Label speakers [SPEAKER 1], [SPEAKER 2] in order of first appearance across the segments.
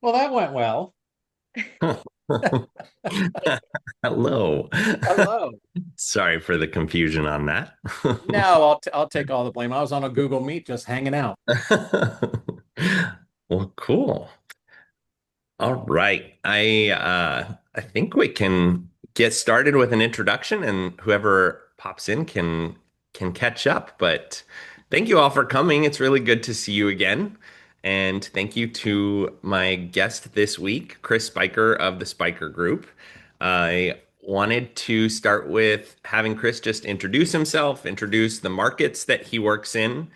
[SPEAKER 1] Well, that went well.
[SPEAKER 2] Hello.
[SPEAKER 1] Hello.
[SPEAKER 2] Sorry for the confusion on that.
[SPEAKER 1] No, I'll take all the blame. I was on a Google Meet just hanging out.
[SPEAKER 2] Well, cool. All right. I think we can get started with an introduction and whoever pops in can catch up. But thank you all for coming. It's really good to see you again. And thank you to my guest this week, Chris Speicher of the Speicher Group. I wanted to start with having Chris just introduce himself, introduce the markets that he works in,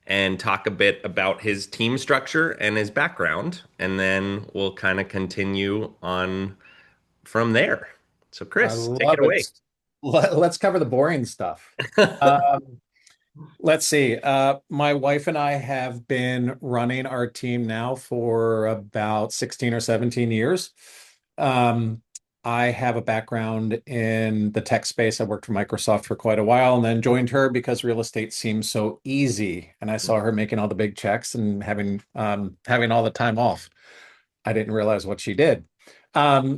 [SPEAKER 2] and talk a bit about his team structure and his background. And then we'll kind of continue on from there. So,
[SPEAKER 1] I
[SPEAKER 2] Chris, take it
[SPEAKER 1] love it.
[SPEAKER 2] away.
[SPEAKER 1] Let's cover the boring stuff. Um, let's see. My wife and I have been running our team now for about 16 or 17 years. Um, I have a background in the tech space. I worked for Microsoft for quite a while and then joined her because real estate seemed so easy. And I saw her making all the big checks and having all the time off. I didn't realize what she did.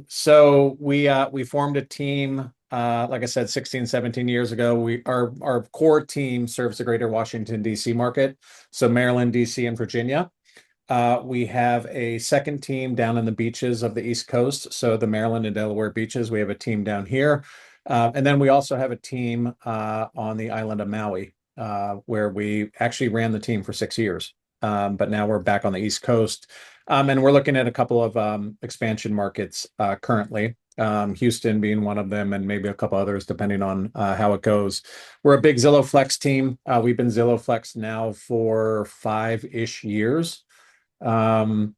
[SPEAKER 1] So we formed a team, like I said, 16, 17 years ago. Our core team serves the greater Washington, D.C. market. So Maryland, D.C., and Virginia. We have a second team down in the beaches of the East Coast. So the Maryland and Delaware beaches. We have a team down here. And then we also have a team on the island of Maui, where we actually ran the team for 6 years. But now we're back on the East Coast. And we're looking at a couple of expansion markets currently. Houston being one of them, and maybe a couple others, depending on how it goes. We're a big Zillow Flex team. We've been Zillow Flex now for 5-ish years. Um,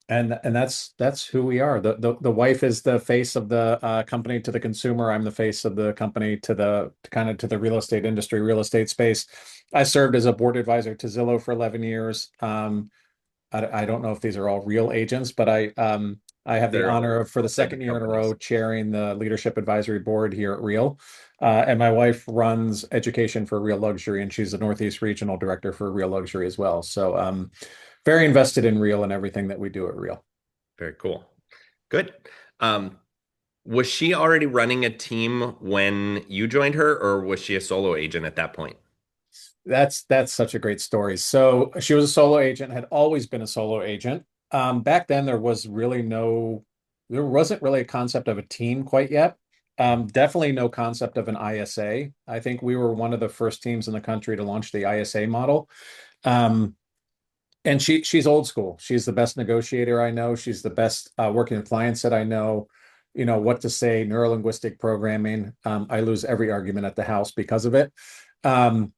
[SPEAKER 1] and that's who we are. The wife is the face of the company to the consumer. I'm the face of the company to the kind of to the real estate industry, real estate space. I served as a board advisor to Zillow for 11 years. I don't know if these are all real agents, but I have the
[SPEAKER 2] They're
[SPEAKER 1] honor of, for the
[SPEAKER 2] private
[SPEAKER 1] second year in a row,
[SPEAKER 2] companies.
[SPEAKER 1] chairing the leadership advisory board here at Real. And my wife runs education for Real Luxury, and she's the Northeast Regional Director for Real Luxury as well. So very invested in Real and everything that we do at Real.
[SPEAKER 2] Very cool. Good. Um, was she already running a team when you joined her, or was she a solo agent at that point?
[SPEAKER 1] That's such a great story. So she was a solo agent, had always been a solo agent. Back then there wasn't really a concept of a team quite yet. Definitely no concept of an ISA. I think we were one of the first teams in the country to launch the ISA model. Um, and she's old school. She's the best negotiator I know. She's the best working with clients that I know. You know what to say, neurolinguistic programming. I lose every argument at the house because of it. Um,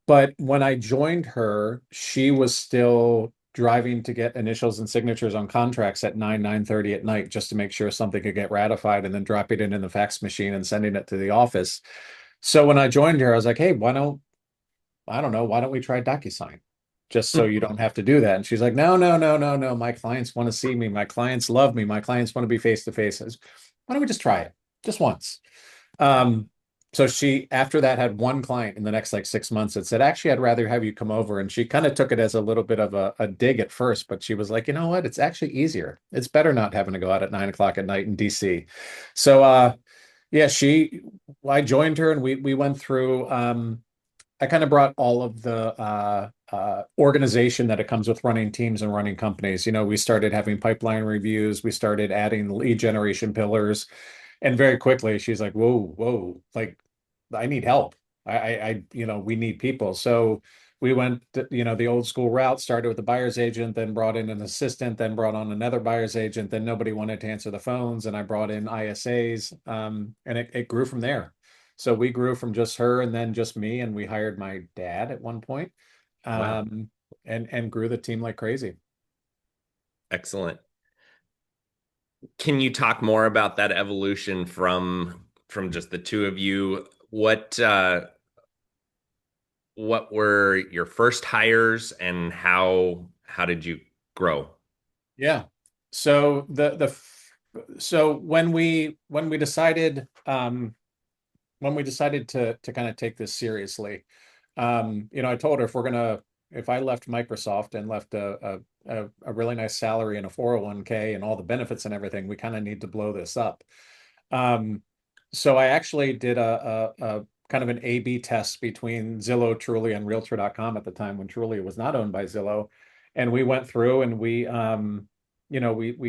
[SPEAKER 1] but when I joined her, she was still driving to get initials and signatures on contracts at 9:30 at night just to make sure something could get ratified and then dropping it in the fax machine and sending it to the office. So when I joined her, I was like, hey, I don't know, why don't we try DocuSign? Just so you don't have to do that. And she's like, no, no, no, no, no. My clients want to see me. My clients love me. My clients want to be face to face. Why don't we just try it just once? Um, so she, after that, had one client in the next like 6 months that said, actually, I'd rather have you come over. And she kind of took it as a little bit of a dig at first, but she was like, you know what? It's actually easier. It's better not having to go out at 9 o'clock at night in DC. So, yeah, I joined her and we went through, I kind of brought all of the organization that it comes with running teams and running companies. You know, we started having pipeline reviews, we started adding lead generation pillars, and very quickly she's like, "Whoa, whoa! Like, I need help. We need people." So we went, the old school route. Started with the buyer's agent, then brought in an assistant, then brought on another buyer's agent. Then nobody wanted to answer the phones, and I brought in ISAs, and it grew from there. So we grew from just her and then just me, and we hired my dad at one point,
[SPEAKER 2] Wow,
[SPEAKER 1] and grew the team like crazy.
[SPEAKER 2] excellent. Can you talk more about that evolution from just the two of you? What were your first hires and how did you grow?
[SPEAKER 1] Yeah. So so when we decided to kind of take this seriously, I told her if I left Microsoft and left a really nice salary and a 401k and all the benefits and everything. We kind of need to blow this up. Um, so I actually did a kind of an A/B test between Zillow, Truly, and Realtor.com at the time when Truly was not owned by Zillow. And we went through and we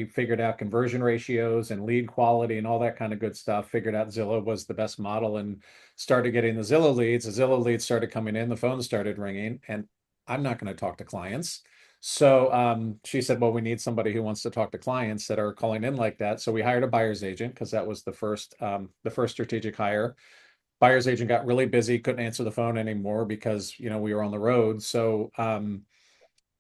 [SPEAKER 1] figured out conversion ratios and lead quality and all that kind of good stuff. Figured out Zillow was the best model and started getting the Zillow leads. The Zillow leads started coming in, the phone started ringing, and I'm not going to talk to clients. So she said, well, we need somebody who wants to talk to clients that are calling in like that. So we hired a buyer's agent because that was the first strategic hire. Buyer's agent got really busy, couldn't answer the phone anymore because, we were on the road. So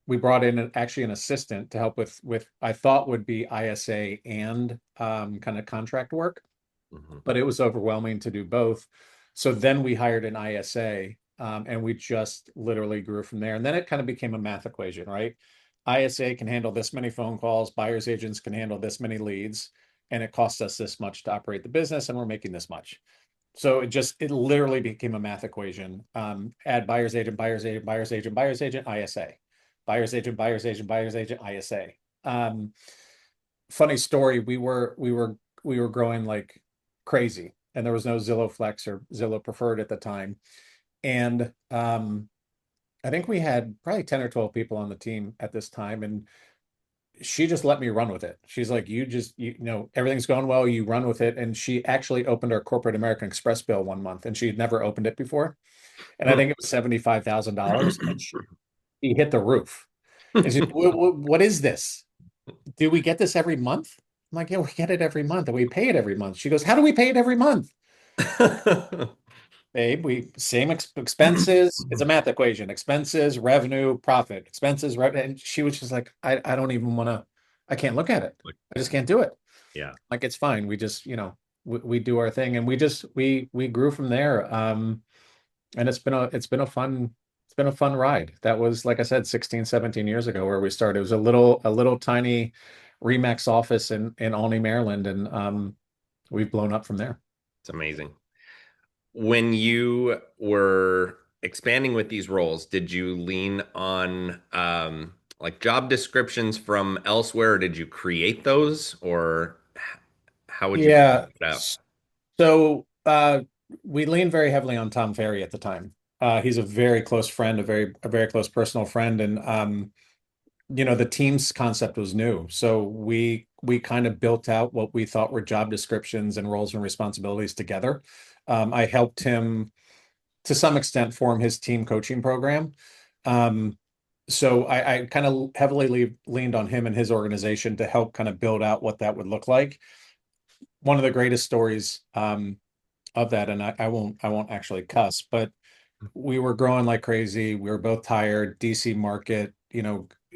[SPEAKER 1] we brought in actually an assistant to help with I thought would be ISA and kind of contract work,
[SPEAKER 2] Mhm.
[SPEAKER 1] but it was overwhelming to do both. So then we hired an ISA, and we just literally grew from there. And then it kind of became a math equation, right? ISA can handle this many phone calls, buyer's agents can handle this many leads, and it costs us this much to operate the business, and we're making this much. So it literally became a math equation. Add buyer's agent, buyer's agent, buyer's agent, buyer's agent, ISA, buyer's agent, buyer's agent, buyer's agent, ISA. Um, Funny story, we were growing like crazy, and there was no Zillow Flex or Zillow Preferred at the time. And I think we had probably 10 or 12 people on the team at this time, and she just let me run with it. She's like, everything's going well, you run with it. And she actually opened our corporate American Express bill one month, and she had never opened it before. And I think it was $75,000, and she hit the roof. And she's, what is this? Do we get this every month? I'm like, yeah, we get it every month and we pay it every month. She goes, how do we pay it every month? Babe, we same expenses. It's a math equation. Expenses, revenue, profit. Expenses, revenue. And she was just like, I don't even want to, I can't look at it.
[SPEAKER 2] Like,
[SPEAKER 1] I just can't do it.
[SPEAKER 2] yeah,
[SPEAKER 1] Like it's fine. We just, we do our thing, and we grew from there. And it's been a fun ride. That was, like I said, 16, 17 years ago where we started. It was a little tiny Remax office in Olney, Maryland, and we've blown up from there.
[SPEAKER 2] it's amazing. When you were expanding with these roles, did you lean on like job descriptions from elsewhere? Or did you create those, or how would you
[SPEAKER 1] Yeah.
[SPEAKER 2] it out?
[SPEAKER 1] So we leaned very heavily on Tom Ferry at the time. He's a very close friend, a very close personal friend, and the team's concept was new. So we kind of built out what we thought were job descriptions and roles and responsibilities together. I helped him to some extent form his team coaching program. Um, so I kind of heavily leaned on him and his organization to help kind of build out what that would look like. One of the greatest stories of that, and I won't actually cuss, but we were growing like crazy. We were both tired. DC market,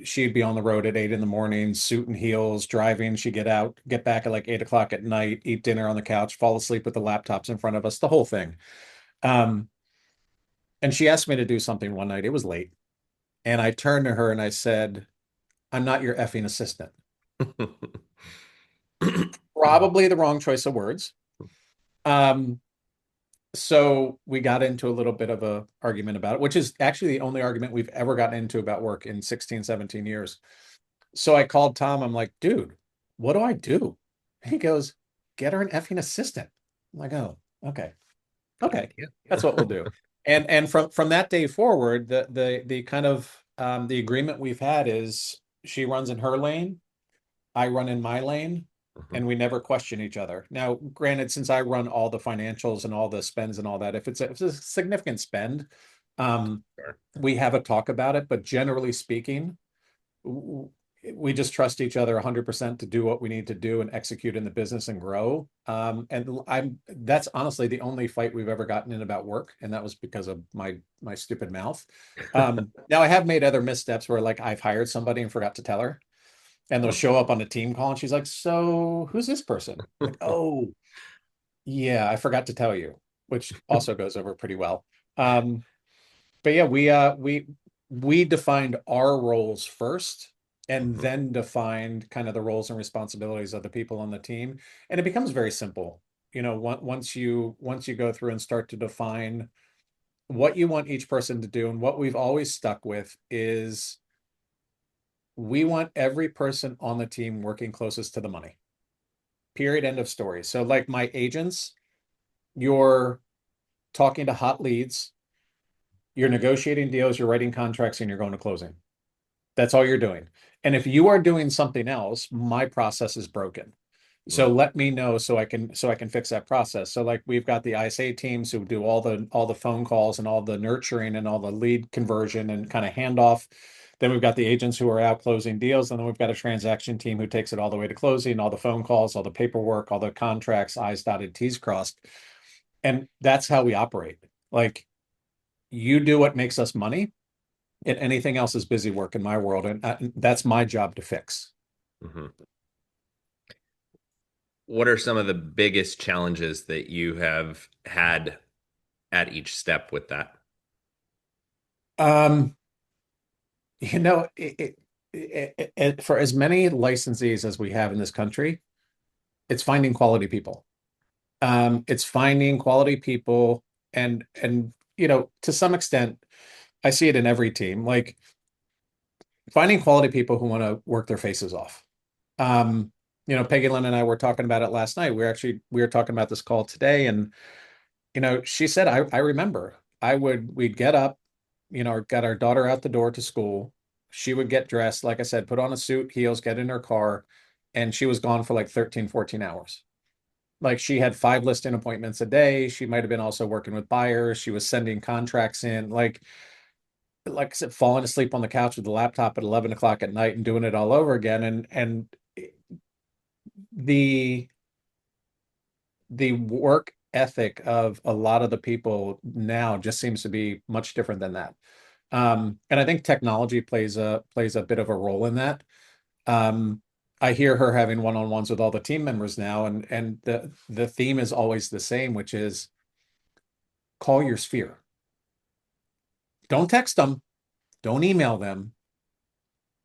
[SPEAKER 1] she'd be on the road at 8 in the morning, suit and heels, driving. She'd get back at like 8 o'clock at night, eat dinner on the couch, fall asleep with the laptops in front of us, the whole thing. Um, and she asked me to do something one night. It was late. And I turned to her and I said, I'm not your effing assistant. Probably the wrong choice of words. Um, so we got into a little bit of a argument about it, which is actually the only argument we've ever gotten into about work in 16, 17 years. So I called Tom. I'm like, dude, what do I do? He goes, get her an effing assistant. I'm like, oh, okay.
[SPEAKER 2] Good
[SPEAKER 1] Okay.
[SPEAKER 2] idea.
[SPEAKER 1] That's what we'll do. And from that day forward, the kind of the agreement we've had is she runs in her lane, I run in my lane,
[SPEAKER 2] Mhm.
[SPEAKER 1] and we never question each other. Now, granted, since I run all the financials and all the spends and all that, if it's a significant spend, um,
[SPEAKER 2] Sure.
[SPEAKER 1] we have a talk about it. But generally speaking, we just trust each other 100% to do what we need to do and execute in the business and grow. And that's honestly the only fight we've ever gotten in about work, and that was because of my stupid mouth. Now I have made other missteps where like I've hired somebody and forgot to tell her, and they'll show up on the team call and she's like, "So who's this person?" Like, "Oh, yeah, I forgot to tell you," which also goes over pretty well. Um, but yeah, we defined our roles first and
[SPEAKER 2] Mhm.
[SPEAKER 1] then defined kind of the roles and responsibilities of the people on the team. And it becomes very simple. Once you go through and start to define what you want each person to do, and what we've always stuck with is We want every person on the team working closest to the money. Period. End of story. So, like my agents, you're talking to hot leads, you're negotiating deals, you're writing contracts, and you're going to closing. That's all you're doing. And if you are doing something else, my process is broken. So
[SPEAKER 2] Mm,
[SPEAKER 1] let me know so I can fix that process. So like we've got the ISA teams who do all the phone calls and all the nurturing and all the lead conversion and kind of handoff. Then we've got the agents who are out closing deals, and then we've got a transaction team who takes it all the way to closing, all the phone calls, all the paperwork, all the contracts, I's dotted, T's crossed. And that's how we operate. Like you do what makes us money, and anything else is busy work in my world, and that's my job to fix.
[SPEAKER 2] mhm. What are some of the biggest challenges that you have had at each step with that?
[SPEAKER 1] Um, you know, for as many licensees as we have in this country, it's finding quality people. It's finding quality people, and to some extent, I see it in every team. Like finding quality people who want to work their faces off. Um, Peggy Lyn and I were talking about it last night. We were talking about this call today, and she said, I remember we'd get up, got our daughter out the door to school. She would get dressed, like I said, put on a suit, heels, get in her car, and she was gone for like 13, 14 hours. Like she had 5 listing appointments a day. She might have been also working with buyers. She was sending contracts in, like I said, falling asleep on the couch with the laptop at 11 o'clock at night and doing it all over again. And the the work ethic of a lot of the people now just seems to be much different than that. And I think technology plays a bit of a role in that. Um, I hear her having one-on-ones with all the team members now, and the theme is always the same, which is call your sphere. Don't text them, don't email them,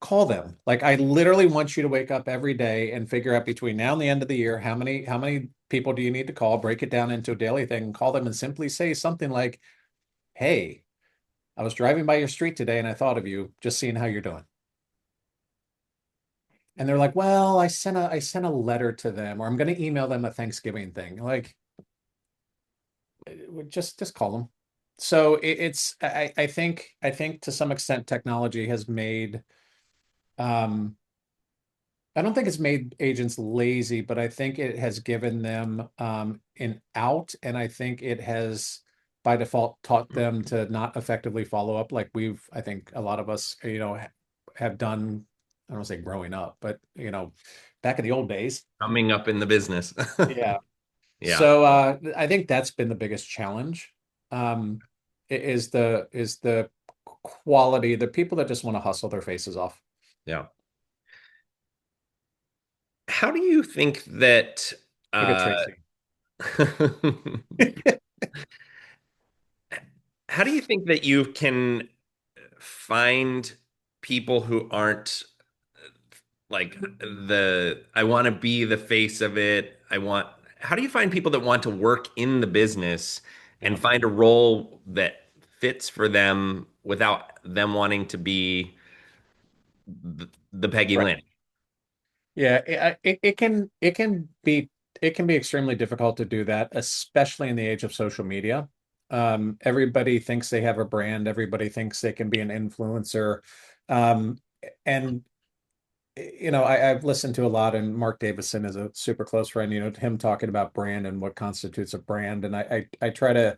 [SPEAKER 1] call them. Like I literally want you to wake up every day and figure out between now and the end of the year how many people do you need to call, break it down into a daily thing, and call them and simply say something like, "Hey, I was driving by your street today and I thought of you, just seeing how you're doing." And they're like, "Well, I sent a letter to them, or I'm going to email them a Thanksgiving thing." Like, just call them. So I think to some extent technology has made um I don't think it's made agents lazy, but I think it has given them an out, and I think it has by default taught them to not effectively follow up like I think a lot of us, have done. I don't want to say growing up, but back in the old days.
[SPEAKER 2] Coming up in the business.
[SPEAKER 1] Yeah.
[SPEAKER 2] Yeah,
[SPEAKER 1] So I think that's been the biggest challenge. Um, is the quality, the people that just want to hustle their faces off.
[SPEAKER 2] yeah. How do you think that
[SPEAKER 1] Look at
[SPEAKER 2] uh
[SPEAKER 1] Tracy.
[SPEAKER 2] how do you think that you can find people who aren't like I want to be the face of it. How do you find people that want to work in the business
[SPEAKER 1] Yeah.
[SPEAKER 2] and find a role that fits for them without them wanting to be the Peggy
[SPEAKER 1] Right.
[SPEAKER 2] Lynn?
[SPEAKER 1] Yeah, it can be extremely difficult to do that, especially in the age of social media. Everybody thinks they have a brand. Everybody thinks they can be an influencer. Um, and I've listened to a lot, and Mark Davison is a super close friend. Him talking about brand and what constitutes a brand, and I try to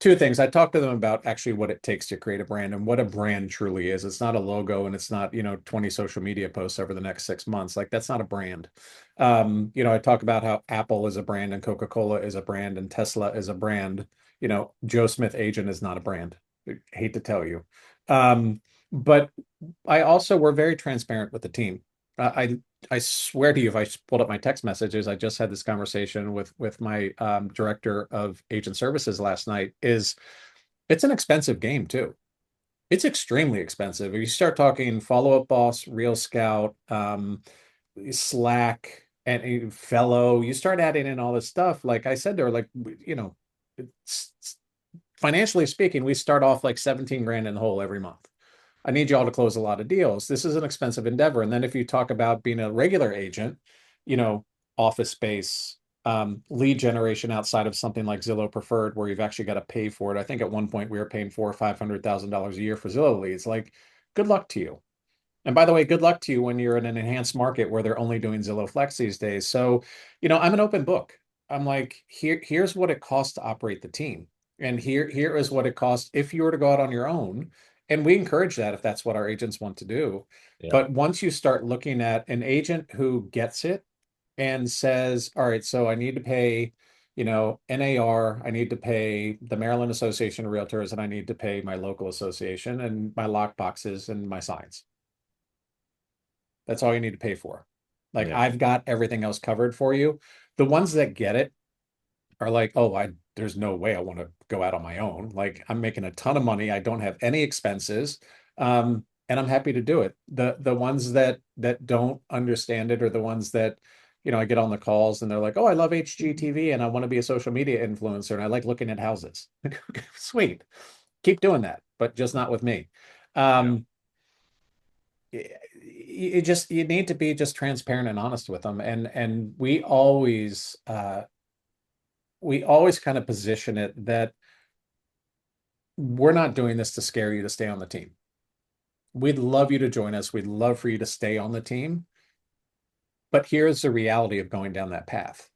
[SPEAKER 1] two things. I talk to them about actually what it takes to create a brand and what a brand truly is. It's not a logo, and it's not, 20 social media posts over the next 6 months. Like that's not a brand. I talk about how Apple is a brand and Coca-Cola is a brand and Tesla is a brand. Joe Smith Agent is not a brand. I hate to tell you. Um, but I also we're very transparent with the team. I swear to you, if I pulled up my text messages, I just had this conversation with my director of agent services last night. It's an expensive game too. It's extremely expensive. If you start talking Follow Up Boss, Real Scout, Slack, and Fellow, you start adding in all this stuff. Like I said, they're like, it's, financially speaking, we start off like 17 grand in the hole every month. I need you all to close a lot of deals. This is an expensive endeavor. And then if you talk about being a regular agent, you know, office space, lead generation outside of something like Zillow Preferred, where you've actually got to pay for it. I think at one point we were paying $400,000 or $500,000 a year for Zillow leads. Like, good luck to you. And by the way, good luck to you when you're in an enhanced market where they're only doing Zillow Flex these days. So, I'm an open book. I'm like, here's what it costs to operate the team. And here is what it costs if you were to go out on your own. And we encourage that if that's what our agents want to do.
[SPEAKER 2] Yeah.
[SPEAKER 1] But once you start looking at an agent who gets it and says, all right, so I need to pay, NAR, I need to pay the Maryland Association of Realtors, and I need to pay my local association and my lock boxes and my signs. That's all you need to pay for. Like,
[SPEAKER 2] Yeah.
[SPEAKER 1] I've got everything else covered for you. The ones that get it are like, oh, there's no way I want to go out on my own. Like, I'm making a ton of money. I don't have any expenses. And I'm happy to do it. The ones that don't understand it are the ones that, I get on the calls and they're like, oh, I love HGTV and I want to be a social media influencer and I like looking at houses. Sweet. Keep doing that, but just not with me.
[SPEAKER 2] Yeah.
[SPEAKER 1] Um, you need to be just transparent and honest with them. And we always kind of position it that we're not doing this to scare you to stay on the team. We'd love you to join us. We'd love for you to stay on the team. But here's the reality of going down that path.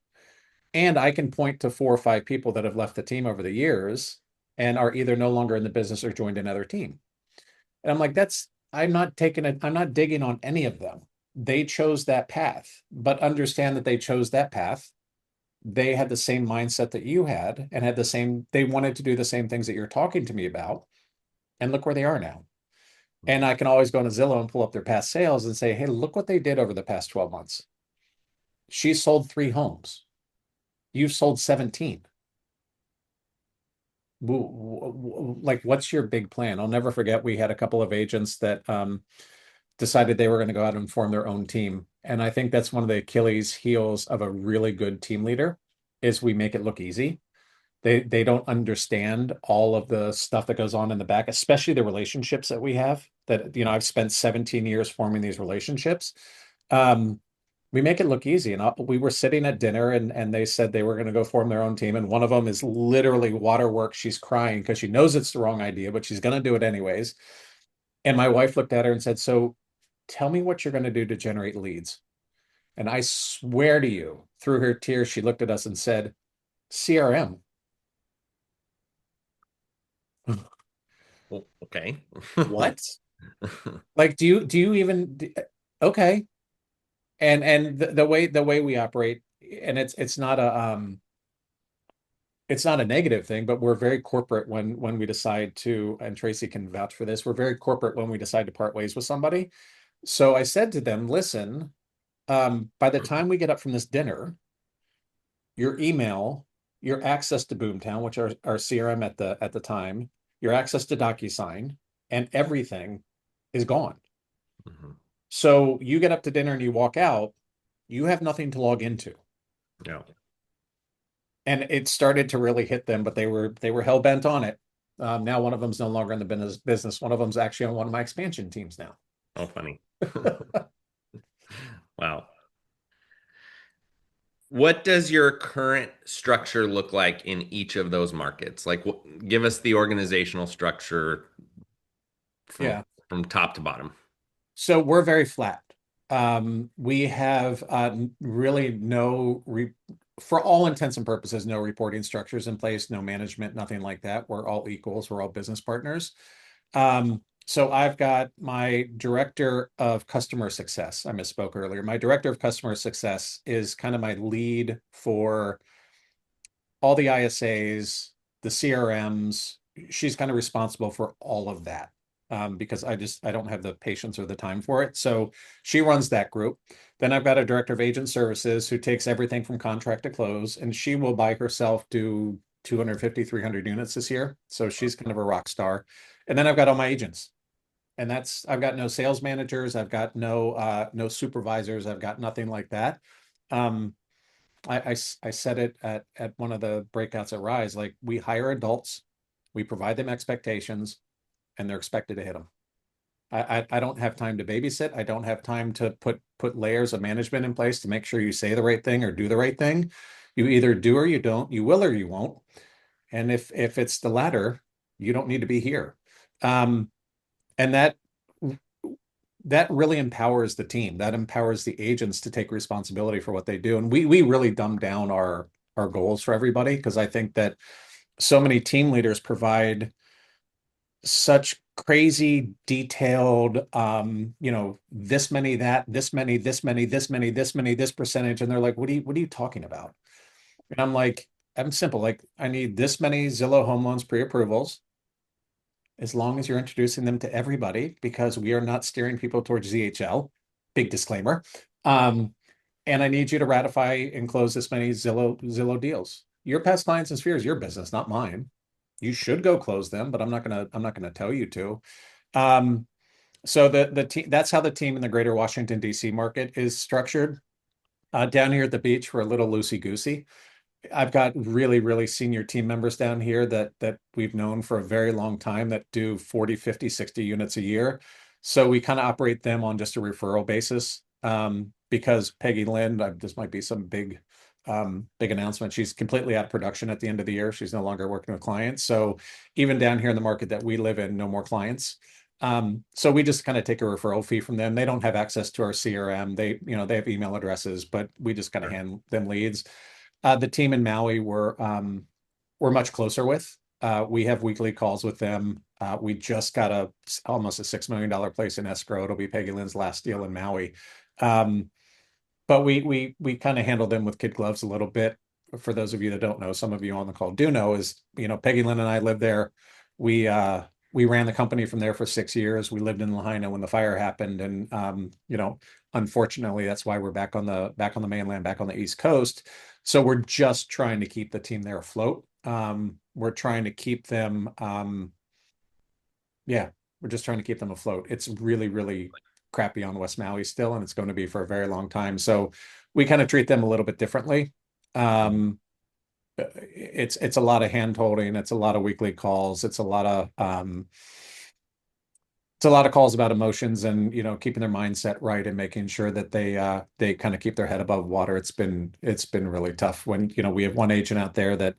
[SPEAKER 1] And I can point to 4 or 5 people that have left the team over the years and are either no longer in the business or joined another team. And I'm like, I'm not taking it, I'm not digging on any of them. They chose that path, but understand that they chose that path. They had the same mindset that you had and they wanted to do the same things that you're talking to me about. And look where they are now. And I can always go into Zillow and pull up their past sales and say, hey, look what they did over the past 12 months. She sold 3 homes. You've sold 17. Like, what's your big plan? I'll never forget. We had a couple of agents that decided they were going to go out and form their own team. And I think that's one of the Achilles heels of a really good team leader is we make it look easy. They don't understand all of the stuff that goes on in the back, especially the relationships that we have that, I've spent 17 years forming these relationships. Um, we make it look easy. And we were sitting at dinner and they said they were going to go form their own team. And one of them is literally waterworks. She's crying because she knows it's the wrong idea, but she's going to do it anyways. And my wife looked at her and said, so tell me what you're going to do to generate leads. And I swear to you, through her tears, she looked at us and said, CRM.
[SPEAKER 2] Well, okay.
[SPEAKER 1] What? Like, do you even okay. And the way we operate, and it's not a negative thing, but we're very corporate when we decide to, and Tracy can vouch for this, we're very corporate when we decide to part ways with somebody. So I said to them, listen, by the time we get up from this dinner, your email, your access to Boomtown, which are our CRM at the time, your access to DocuSign, and everything is gone.
[SPEAKER 2] Mhm.
[SPEAKER 1] So you get up to dinner and you walk out, you have nothing to log into.
[SPEAKER 2] Yeah.
[SPEAKER 1] And it started to really hit them, but they were hell bent on it. Now one of them's no longer in the business. One of them's actually on one of my expansion teams now.
[SPEAKER 2] Oh, funny. Wow. What does your current structure look like in each of those markets? Like, give us the organizational structure from
[SPEAKER 1] Yeah.
[SPEAKER 2] top to bottom.
[SPEAKER 1] So we're very flat. We have really for all intents and purposes, no reporting structures in place, no management, nothing like that. We're all equals. We're all business partners. So I've got my director of customer success. I misspoke earlier. My director of customer success is kind of my lead for all the ISAs, the CRMs. She's kind of responsible for all of that, because I don't have the patience or the time for it. So she runs that group. Then I've got a director of agent services who takes everything from contract to close, and she will by herself do 250, 300 units this year. So she's kind of a rock star. And then I've got all my agents. And I've got no sales managers, I've got no supervisors, I've got nothing like that. Um, I said it at one of the breakouts at Rise, like, we hire adults, we provide them expectations, and they're expected to hit them. I don't have time to babysit. I don't have time to put layers of management in place to make sure you say the right thing or do the right thing. You either do or you don't, you will or you won't. And if it's the latter, you don't need to be here. Um, and that really empowers the team. That empowers the agents to take responsibility for what they do. And we really dumb down our goals for everybody because I think that so many team leaders provide such crazy detailed this many, that this many, this many, this many, this many, this percentage, and they're like, what are you talking about? And I'm like, I'm simple, like I need this many Zillow home loans pre-approvals, as long as you're introducing them to everybody, because we are not steering people towards ZHL. Big disclaimer. Um, and I need you to ratify and close this many Zillow deals. Your past clients and sphere is your business, not mine. You should go close them, but I'm not gonna tell you to. Um, so the team, that's how the team in the greater Washington D.C. market is structured. Down here at the beach, we're a little loosey goosey. I've got really, really senior team members down here that we've known for a very long time that do 40, 50, 60 units a year. So we kind of operate them on just a referral basis. Because Peggy Lyn, this might be some big announcement. She's completely out of production at the end of the year. She's no longer working with clients. So even down here in the market that we live in, no more clients. So we just kind of take a referral fee from them. They don't have access to our CRM. They have email addresses, but we just kind of
[SPEAKER 2] Sure.
[SPEAKER 1] hand them leads. The team in Maui we're much closer with. We have weekly calls with them. We just got almost a $6 million place in escrow. It'll be Peggy Lyn's last deal in Maui. Um, but we kind of handle them with kid gloves a little bit. For those of you that don't know, some of you on the call do know, is Peggy Lyn and I lived there. We uh we ran the company from there for 6 years. We lived in Lahaina when the fire happened, and unfortunately, that's why we're back on the mainland, back on the East Coast. So we're just trying to keep the team there afloat. We're trying to keep them, yeah, we're just trying to keep them afloat. It's really, really crappy on West Maui still, and it's going to be for a very long time. So we kind of treat them a little bit differently. Um, it's a lot of hand holding. It's a lot of weekly calls. It's a lot of calls about emotions and keeping their mindset right and making sure that they kind of keep their head above water. It's been really tough when we have one agent out there that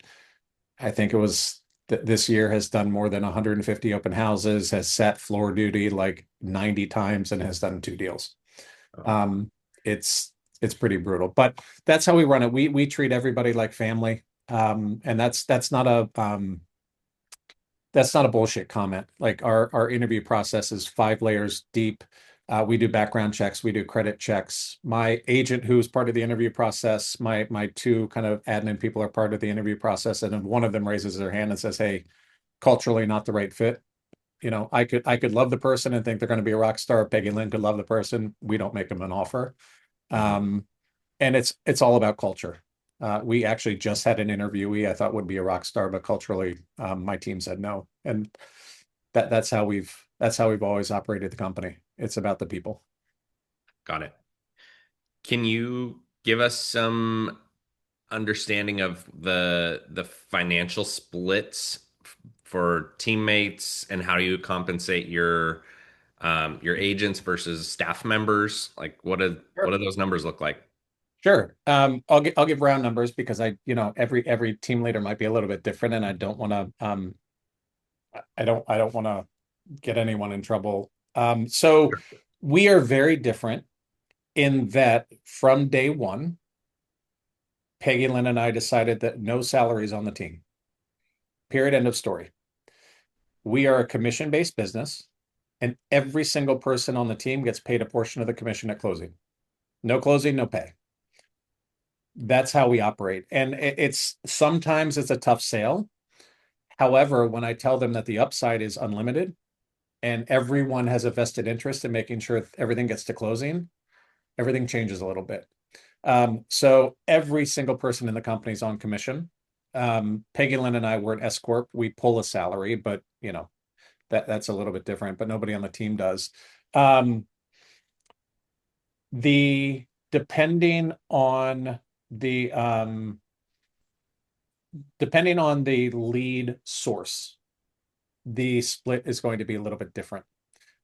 [SPEAKER 1] I think it was this year has done more than 150 open houses, has sat floor duty like 90 times, and has done 2 deals.
[SPEAKER 2] Oh,
[SPEAKER 1] Um, it's pretty brutal, but that's how we run it. We treat everybody like family. And that's not a bullshit comment. Like our interview process is 5 layers deep. We do background checks, we do credit checks. My agent, who's part of the interview process, my two kind of admin people are part of the interview process, and then one of them raises their hand and says, "Hey, culturally not the right fit." I could love the person and think they're going to be a rock star. Peggy Lyn could love the person. We don't make them an offer.
[SPEAKER 2] mhm.
[SPEAKER 1] Um, and it's all about culture. We actually just had an interviewee I thought would be a rock star, but culturally, my team said no. And that's how we've always operated the company. It's about the people.
[SPEAKER 2] Got it. Can you give us some understanding of the financial splits for teammates and how you compensate your agents versus staff members? Like what
[SPEAKER 1] Sure.
[SPEAKER 2] do those numbers look like?
[SPEAKER 1] Sure. I'll give round numbers because every team leader might be a little bit different, and I don't want to get anyone in trouble. So we are very different in that from day one, Peggy Lynn and I decided that no salaries on the team. Period. End of story. We are a commission-based business, and every single person on the team gets paid a portion of the commission at closing. No closing, no pay. That's how we operate. And it's sometimes it's a tough sale. However, when I tell them that the upside is unlimited and everyone has a vested interest in making sure everything gets to closing, everything changes a little bit. So every single person in the company is on commission. Peggy Lynn and I were an S corp. We pull a salary, but that's a little bit different. But nobody on the team does. Um, the depending on the depending on the lead source, the split is going to be a little bit different.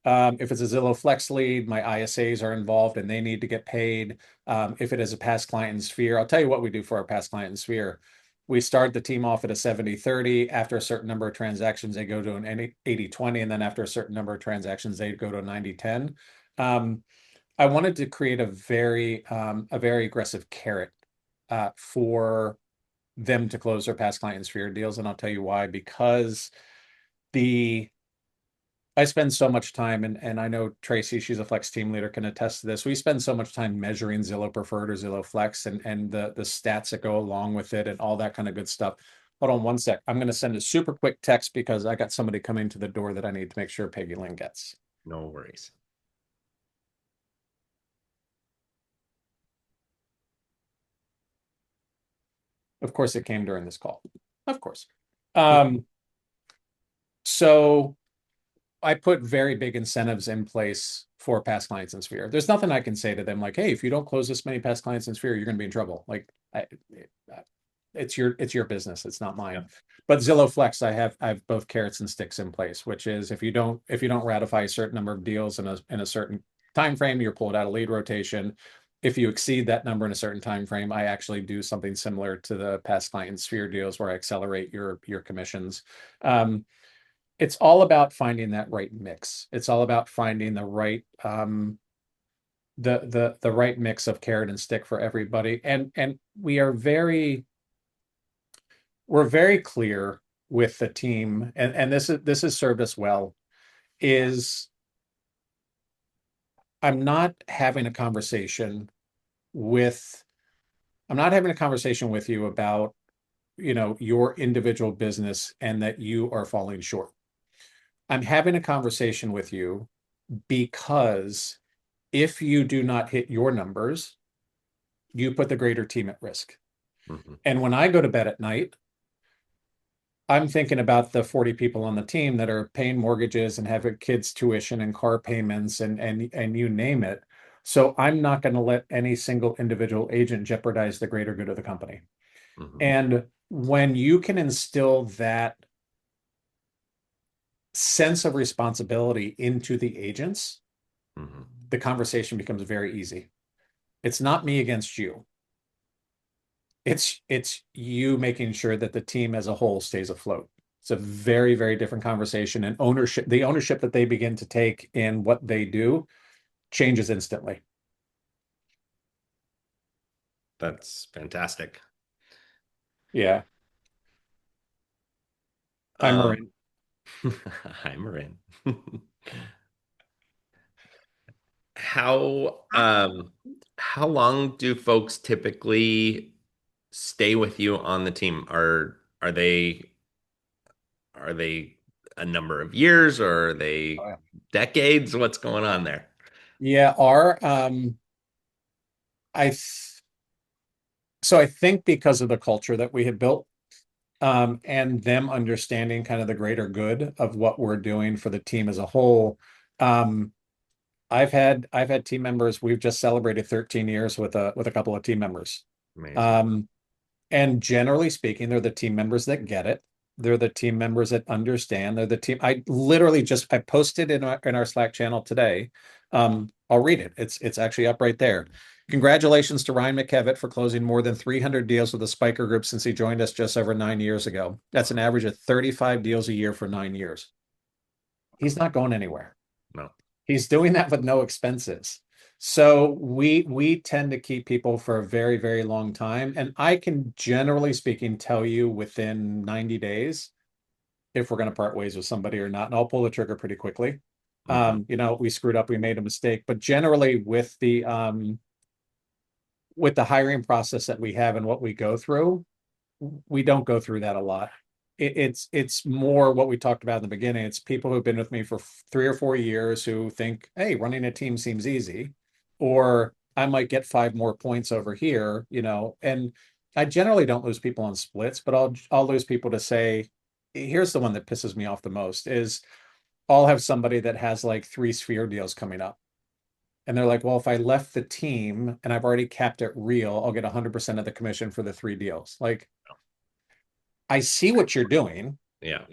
[SPEAKER 1] If it's a Zillow Flex lead, my ISAs are involved and they need to get paid. If it is a past client in Sphere, I'll tell you what we do for our past client in Sphere. We start the team off at a 70-30. After a certain number of transactions, they go to an 80-20. And then after a certain number of transactions, they go to a 90-10. I wanted to create a very aggressive carrot for them to close their past client in Sphere deals. And I'll tell you why, because the I spend so much time, and I know Tracy, she's a Flex team leader, can attest to this. We spend so much time measuring Zillow Preferred or Zillow Flex and the stats that go along with it and all that kind of good stuff. Hold on one sec. I'm going to send a super quick text because I got somebody coming to the door that I need to make sure Peggy Lyn gets.
[SPEAKER 2] No worries.
[SPEAKER 1] Of course, it came during this call. Of course. Um, so I put very big incentives in place for past clients in Sphere. There's nothing I can say to them like, hey, if you don't close this many past clients in Sphere, you're going to be in trouble. Like, it's your business. It's not mine.
[SPEAKER 2] Yeah.
[SPEAKER 1] But Zillow Flex, I have both carrots and sticks in place, which is if you don't ratify a certain number of deals in a certain time frame, you're pulled out of lead rotation. If you exceed that number in a certain time frame, I actually do something similar to the past client Sphere deals where I accelerate your commissions. It's all about finding that right mix. It's all about finding the right the right mix of carrot and stick for everybody. And we're very clear with the team, and this has served us well, is I'm not having a conversation with I'm not having a conversation with you about, your individual business and that you are falling short. I'm having a conversation with you because if you do not hit your numbers, you put the greater team at risk.
[SPEAKER 2] Mhm.
[SPEAKER 1] And when I go to bed at night, I'm thinking about the 40 people on the team that are paying mortgages and have kids' tuition and car payments and you name it. So I'm not going to let any single individual agent jeopardize the greater good of the company.
[SPEAKER 2] Mhm.
[SPEAKER 1] And when you can instill that sense of responsibility into the agents,
[SPEAKER 2] Mhm.
[SPEAKER 1] the conversation becomes very easy. It's not me against you. It's you making sure that the team as a whole stays afloat. It's a very, very different conversation, and the ownership that they begin to take in what they do changes instantly.
[SPEAKER 2] That's fantastic.
[SPEAKER 1] Yeah. I'm
[SPEAKER 2] Um,
[SPEAKER 1] Marin.
[SPEAKER 2] Hi, Marin. How long do folks typically stay with you on the team? Are they a number of years or are
[SPEAKER 1] Oh,
[SPEAKER 2] they
[SPEAKER 1] yeah.
[SPEAKER 2] decades? What's going on there?
[SPEAKER 1] Yeah, I th so I think because of the culture that we had built, and them understanding kind of the greater good of what we're doing for the team as a whole. Um, I've had team members. We've just celebrated 13 years with a couple of team members.
[SPEAKER 2] Amazing.
[SPEAKER 1] Um, and generally speaking, they're the team members that get it. They're the team members that understand. They're the team. I posted in our Slack channel today. I'll read it. It's actually up right there. Congratulations to Ryan McKevitt for closing more than 300 deals with the Spiker Group since he joined us just over 9 years ago. That's an average of 35 deals a year for 9 years. He's not going anywhere.
[SPEAKER 2] No.
[SPEAKER 1] He's doing that with no expenses. So we tend to keep people for a very, very long time. And I can generally speaking tell you within 90 days if we're going to part ways with somebody or not. And I'll pull the trigger pretty quickly.
[SPEAKER 2] Hmm.
[SPEAKER 1] We screwed up, we made a mistake. But generally with the hiring process that we have and what we go through, we don't go through that a lot. It's more what we talked about in the beginning. It's people who've been with me for 3 or 4 years who think, hey, running a team seems easy, or I might get 5 more points over here, and I generally don't lose people on splits, but I'll lose people to say, here's the one that pisses me off the most is I'll have somebody that has like 3 Sphere deals coming up. And they're like, well, if I left the team and I've already capped it real, I'll get 100% of the commission for the 3 deals. Like, I see what you're doing,
[SPEAKER 2] Yeah.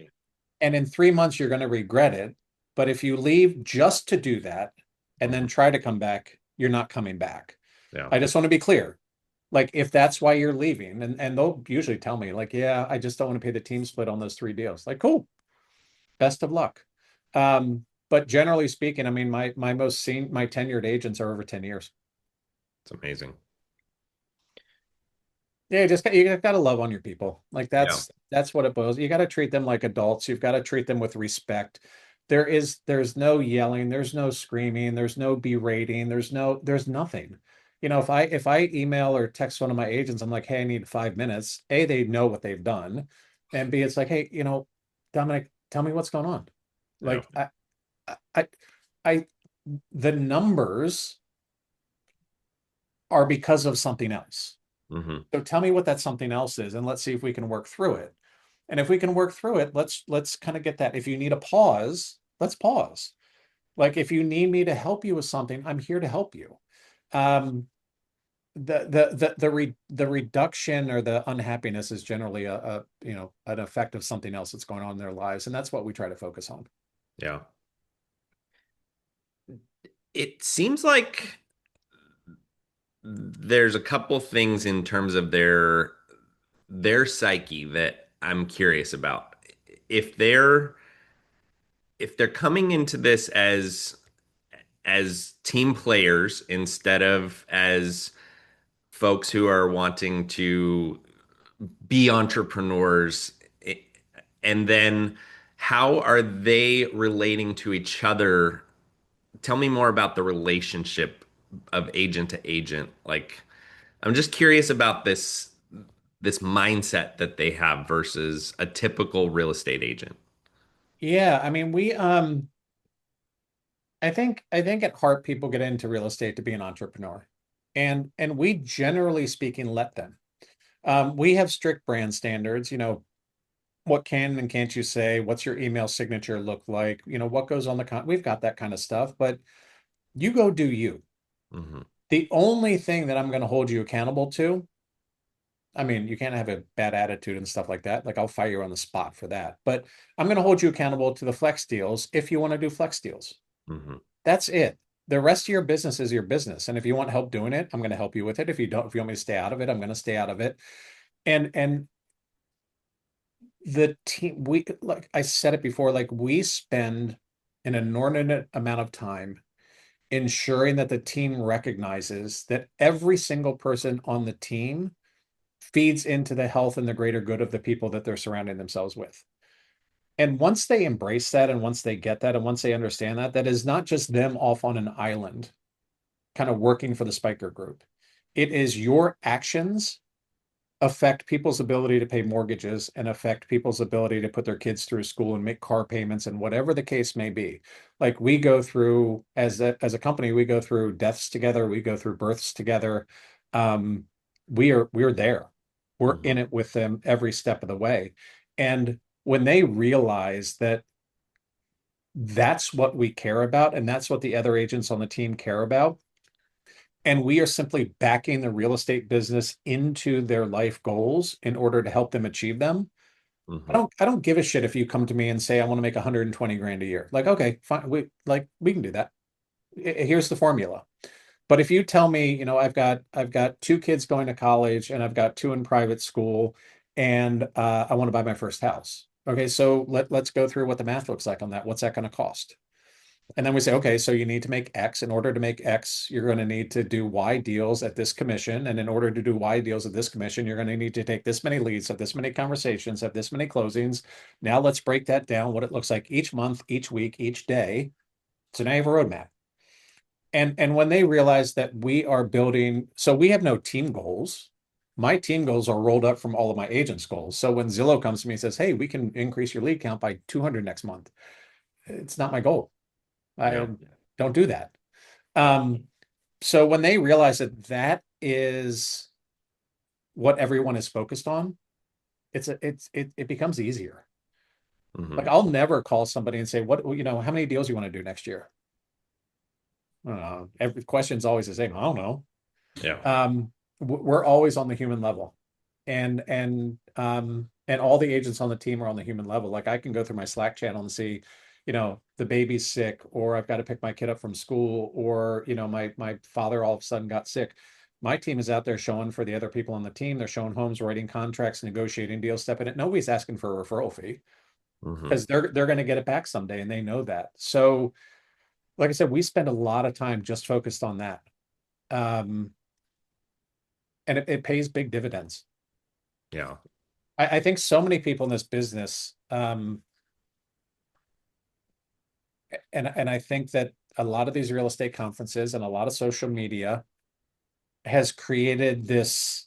[SPEAKER 1] and in 3 months you're going to regret it. But if you leave just to do that and then
[SPEAKER 2] Hmm.
[SPEAKER 1] try to come back, you're not coming back.
[SPEAKER 2] Yeah.
[SPEAKER 1] I just want to be clear. Like if that's why you're leaving, and they'll usually tell me, like, yeah, I just don't want to pay the team split on those 3 deals. Like, cool, best of luck. But generally speaking, I mean, my tenured agents are over 10 years.
[SPEAKER 2] It's amazing.
[SPEAKER 1] Yeah, you got to love on your people. Like
[SPEAKER 2] Yeah.
[SPEAKER 1] that's what it boils. You got to treat them like adults. You've got to treat them with respect. There's no yelling, there's no screaming, there's no berating, there's nothing. If I email or text one of my agents, I'm like, hey, I need 5 minutes. A, they know what they've done, and B, it's like, hey, Dominic, tell me what's going on.
[SPEAKER 2] Yeah.
[SPEAKER 1] Like I, I, the numbers are because of something else.
[SPEAKER 2] Hmm.
[SPEAKER 1] So tell me what that something else is, and let's see if we can work through it. And if we can work through it, let's kind of get that. If you need a pause, let's pause. Like if you need me to help you with something, I'm here to help you. Um, the reduction or the unhappiness is generally an effect of something else that's going on in their lives, and that's what we try to focus on.
[SPEAKER 2] Yeah. It seems like there's a couple things in terms of their psyche that I'm curious about. If they're if they're coming into this as team players instead of as folks who are wanting to be entrepreneurs, and then how are they relating to each other? Tell me more about the relationship of agent to agent. Like, I'm just curious about this mindset that they have versus a typical real estate agent.
[SPEAKER 1] Yeah, I mean, I think at heart people get into real estate to be an entrepreneur, and we generally speaking let them. We have strict brand standards. What can and can't you say? What's your email signature look like? What goes on we've got that kind of stuff, but you go do you.
[SPEAKER 2] Hmm.
[SPEAKER 1] The only thing that I'm going to hold you accountable to, I mean, you can't have a bad attitude and stuff like that. Like I'll fire you on the spot for that, but I'm going to hold you accountable to the flex deals if you want to do flex deals.
[SPEAKER 2] Hmm.
[SPEAKER 1] That's it. The rest of your business is your business. And if you want help doing it, I'm going to help you with it. If you don't, if you want me to stay out of it, I'm going to stay out of it. And the team, we, like I said it before, like we spend an inordinate amount of time ensuring that the team recognizes that every single person on the team feeds into the health and the greater good of the people that they're surrounding themselves with. And once they embrace that, and once they get that, and once they understand that, that is not just them off on an island, kind of working for the Spiker Group. It is your actions affect people's ability to pay mortgages and affect people's ability to put their kids through school and make car payments and whatever the case may be. Like we go through as a company, we go through deaths together, we go through births together. Um, we're there. We're in
[SPEAKER 2] Hmm.
[SPEAKER 1] it with them every step of the way. And when they realize that that's what we care about and that's what the other agents on the team care about, and we are simply backing the real estate business into their life goals in order to help them achieve them. I
[SPEAKER 2] Hmm.
[SPEAKER 1] don't I don't give a shit if you come to me and say I want to make 120 grand a year. Like, okay, fine. We can do that. Here's the formula. But if you tell me, I've got 2 kids going to college and I've got 2 in private school and I want to buy my first house. Okay, so let's go through what the math looks like on that. What's that going to cost? And then we say, okay, so you need to make X. In order to make X, you're going to need to do Y deals at this commission. And in order to do Y deals at this commission, you're going to need to take this many leads, have this many conversations, have this many closings. Now let's break that down, what it looks like each month, each week, each day. So now you have a roadmap. And when they realize that we are building, so we have no team goals. My team goals are rolled up from all of my agents' goals. So when Zillow comes to me and says, hey, we can increase your lead count by 200 next month, it's not my goal.
[SPEAKER 2] Yeah.
[SPEAKER 1] I don't do that. Um, so when they realize that that is what everyone is focused on, it becomes easier. Like
[SPEAKER 2] Hmm.
[SPEAKER 1] I'll never call somebody and say, how many deals you want to do next year? I don't know. Every question's always the same. I don't know.
[SPEAKER 2] Yeah.
[SPEAKER 1] We're always on the human level, and all the agents on the team are on the human level. Like I can go through my Slack channel and see, the baby's sick, or I've got to pick my kid up from school, or, my father all of a sudden got sick. My team is out there showing for the other people on the team. They're showing homes, writing contracts, negotiating deals, stepping it. Nobody's asking for a referral fee
[SPEAKER 2] Hmm.
[SPEAKER 1] because they're going to get it back someday, and they know that. So, like I said, we spend a lot of time just focused on that. Um, and it pays big dividends.
[SPEAKER 2] Yeah.
[SPEAKER 1] I think so many people in this business, and I think that a lot of these real estate conferences and a lot of social media has created this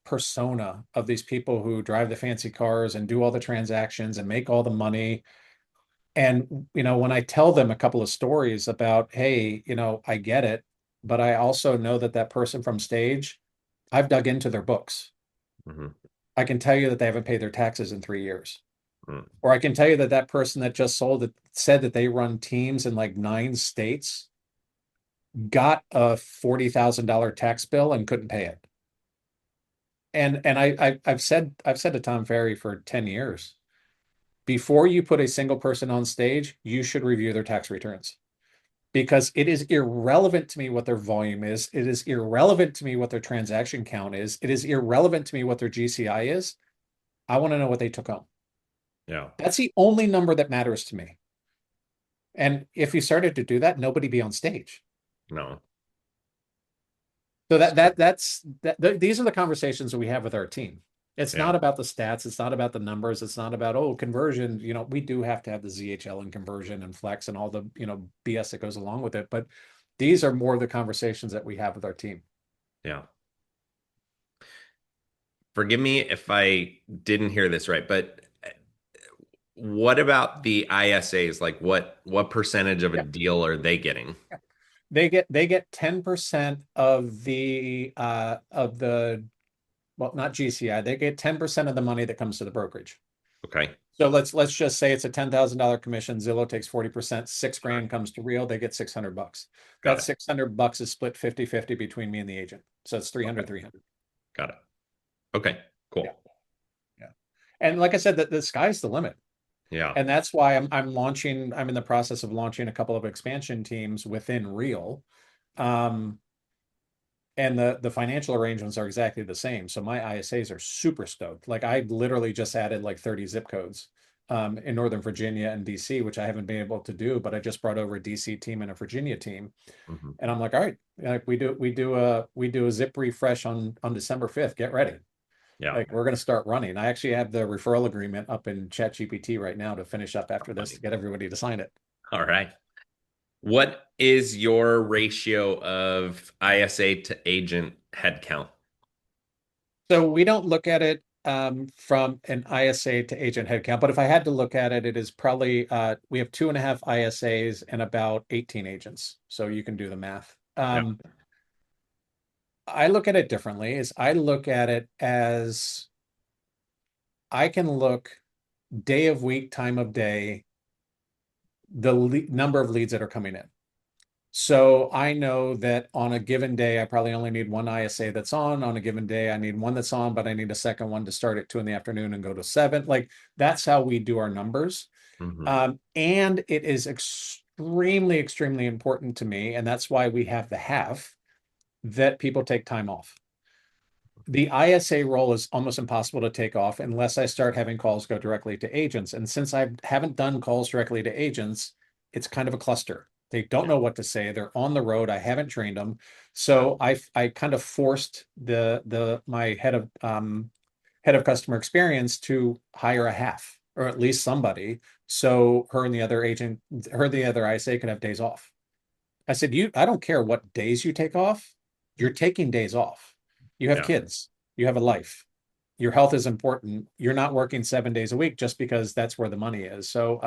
[SPEAKER 1] persona of these people who drive the fancy cars and do all the transactions and make all the money. And when I tell them a couple of stories about, hey, I get it, but I also know that that person from stage, I've dug into their books.
[SPEAKER 2] Hmm.
[SPEAKER 1] I can tell you that they haven't paid their taxes in 3 years. Or I can tell you that that person that just sold it said that they run teams in like 9 states, got a $40,000 tax bill and couldn't pay it. And I've said to Tom Ferry for 10 years, before you put a single person on stage, you should review their tax returns, because it is irrelevant to me what their volume is. It is irrelevant to me what their transaction count is. It is irrelevant to me what their GCI is. I want to know what they took home.
[SPEAKER 2] Yeah.
[SPEAKER 1] That's the only number that matters to me. And if you started to do that, nobody be on stage.
[SPEAKER 2] No.
[SPEAKER 1] So that
[SPEAKER 2] So,
[SPEAKER 1] that that's that th these are the conversations that we have with our team. It's
[SPEAKER 2] yeah.
[SPEAKER 1] not about the stats, it's not about the numbers, it's not about, oh, conversion. We do have to have the ZHL and conversion and flex and all the, BS that goes along with it. But these are more of the conversations that we have with our team.
[SPEAKER 2] Yeah. Forgive me if I didn't hear this right, but what about the ISAs? Like what percentage of a
[SPEAKER 1] Yeah.
[SPEAKER 2] deal are they getting?
[SPEAKER 1] They get 10% of the well, not GCI. They get 10% of the money that comes to the brokerage.
[SPEAKER 2] Okay.
[SPEAKER 1] So let's just say it's a $10,000 commission. Zillow takes 40%, six
[SPEAKER 2] Got
[SPEAKER 1] grand comes to Real, they get $600.
[SPEAKER 2] Got
[SPEAKER 1] That
[SPEAKER 2] it.
[SPEAKER 1] $600 is split 50-50 between me and the agent. So it's 300,
[SPEAKER 2] Okay.
[SPEAKER 1] 300.
[SPEAKER 2] Got it. Okay.
[SPEAKER 1] Yeah.
[SPEAKER 2] Cool.
[SPEAKER 1] Yeah. And like I said, the sky's the limit.
[SPEAKER 2] Yeah.
[SPEAKER 1] And that's why I'm in the process of launching a couple of expansion teams within Real. Um, and the financial arrangements are exactly the same. So my ISAs are super stoked. Like I literally just added like 30 zip codes in Northern Virginia and DC, which I haven't been able to do, but I just brought over a DC team and a Virginia team.
[SPEAKER 2] Hmm.
[SPEAKER 1] And I'm like, all right, like we do a zip refresh on December 5th. Get ready.
[SPEAKER 2] Yeah.
[SPEAKER 1] Like we're going to start running. I actually have the referral agreement up in ChatGPT right now to finish up after this
[SPEAKER 2] Funny.
[SPEAKER 1] to get everybody to sign it.
[SPEAKER 2] All right. What is your ratio of ISA to agent headcount?
[SPEAKER 1] So we don't look at it from an ISA to agent headcount, but if I had to look at it, it is probably we have 2.5 ISAs and about 18 agents. So you can do the math.
[SPEAKER 2] Yeah.
[SPEAKER 1] I look at it differently. Is I look at it as I can look day of week, time of day, the number of leads that are coming in. So I know that on a given day, I probably only need one ISA that's on. On a given day, I need one that's on, but I need a second one to start at 2 in the afternoon and go to 7. Like that's how we do our numbers.
[SPEAKER 2] Hmm.
[SPEAKER 1] And it is extremely, extremely important to me. And that's why we have the half that people take time off. The ISA role is almost impossible to take off unless I start having calls go directly to agents. And since I haven't done calls directly to agents, it's kind of a cluster. They don't
[SPEAKER 2] Yeah.
[SPEAKER 1] know what to say. They're on the road. I haven't trained them.
[SPEAKER 2] Yeah.
[SPEAKER 1] So I kind of forced my head of customer experience to hire a half or at least somebody. So her and the other ISA could have days off. I said, I don't care what days you take off. You're taking days off. You have
[SPEAKER 2] Yeah.
[SPEAKER 1] kids. You have a life. Your health is important. You're not working 7 days a week just because that's where the money is. So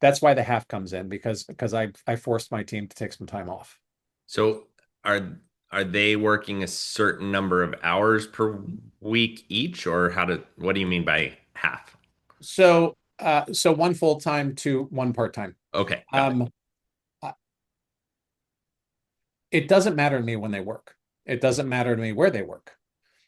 [SPEAKER 1] that's why the half comes in because I forced my team to take some time off.
[SPEAKER 2] So are they working a certain number of hours per week each, or what do you mean by half?
[SPEAKER 1] So one full time to one part time.
[SPEAKER 2] Okay, got it.
[SPEAKER 1] Um, uh, it doesn't matter to me when they work. It doesn't matter to me where they work.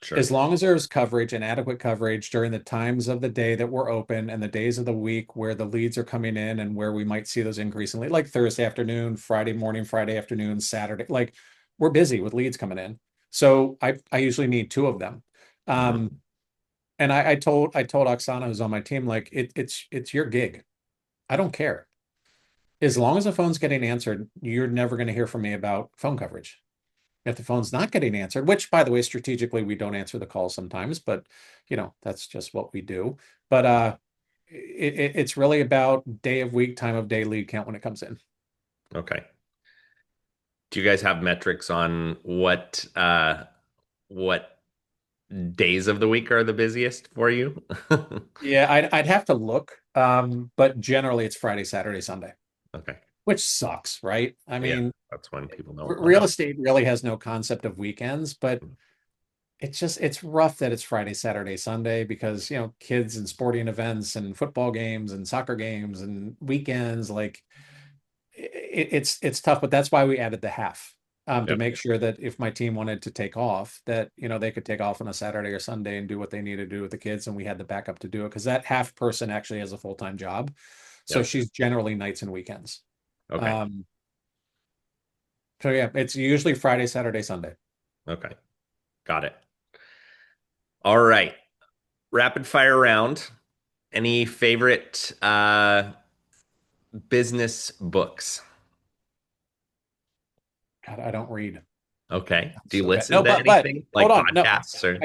[SPEAKER 2] Sure.
[SPEAKER 1] As long as there's coverage and adequate coverage during the times of the day that we're open and the days of the week where the leads are coming in and where we might see those increasingly, like Thursday afternoon, Friday morning, Friday afternoon, Saturday, like we're busy with leads coming in. So I usually need two of them.
[SPEAKER 2] Mhm.
[SPEAKER 1] Um, and I told Oksana, who's on my team, like it's your gig. I don't care. As long as the phone's getting answered, you're never going to hear from me about phone coverage. If the phone's not getting answered, which by the way, strategically we don't answer the call sometimes, but that's just what we do. But it's really about day of week, time of day, lead count when it comes in.
[SPEAKER 2] Okay. Do you guys have metrics on what days of the week are the busiest for you?
[SPEAKER 1] Yeah, I'd have to look. But generally it's Friday, Saturday, Sunday,
[SPEAKER 2] Okay.
[SPEAKER 1] which sucks, right? I
[SPEAKER 2] Yeah,
[SPEAKER 1] mean,
[SPEAKER 2] that's when people don't want
[SPEAKER 1] real
[SPEAKER 2] to.
[SPEAKER 1] estate really has no concept of weekends, but it's rough that it's Friday, Saturday, Sunday because kids and sporting events and football games and soccer games and weekends like it's tough, but that's why we added the half to
[SPEAKER 2] Yep.
[SPEAKER 1] make sure that if my team wanted to take off, that they could take off on a Saturday or Sunday and do what they need to do with the kids, and we had the backup to do it because that half person actually has a full-time job, so
[SPEAKER 2] Yep.
[SPEAKER 1] she's generally nights and weekends.
[SPEAKER 2] Okay.
[SPEAKER 1] Um, so yeah, it's usually Friday, Saturday, Sunday.
[SPEAKER 2] Okay. Got it. All right. Rapid fire round. Any favorite business books?
[SPEAKER 1] God, I don't read.
[SPEAKER 2] Okay. Do you
[SPEAKER 1] So bad.
[SPEAKER 2] listen
[SPEAKER 1] No,
[SPEAKER 2] to
[SPEAKER 1] but
[SPEAKER 2] anything
[SPEAKER 1] hold
[SPEAKER 2] like
[SPEAKER 1] on. No,
[SPEAKER 2] podcasts or?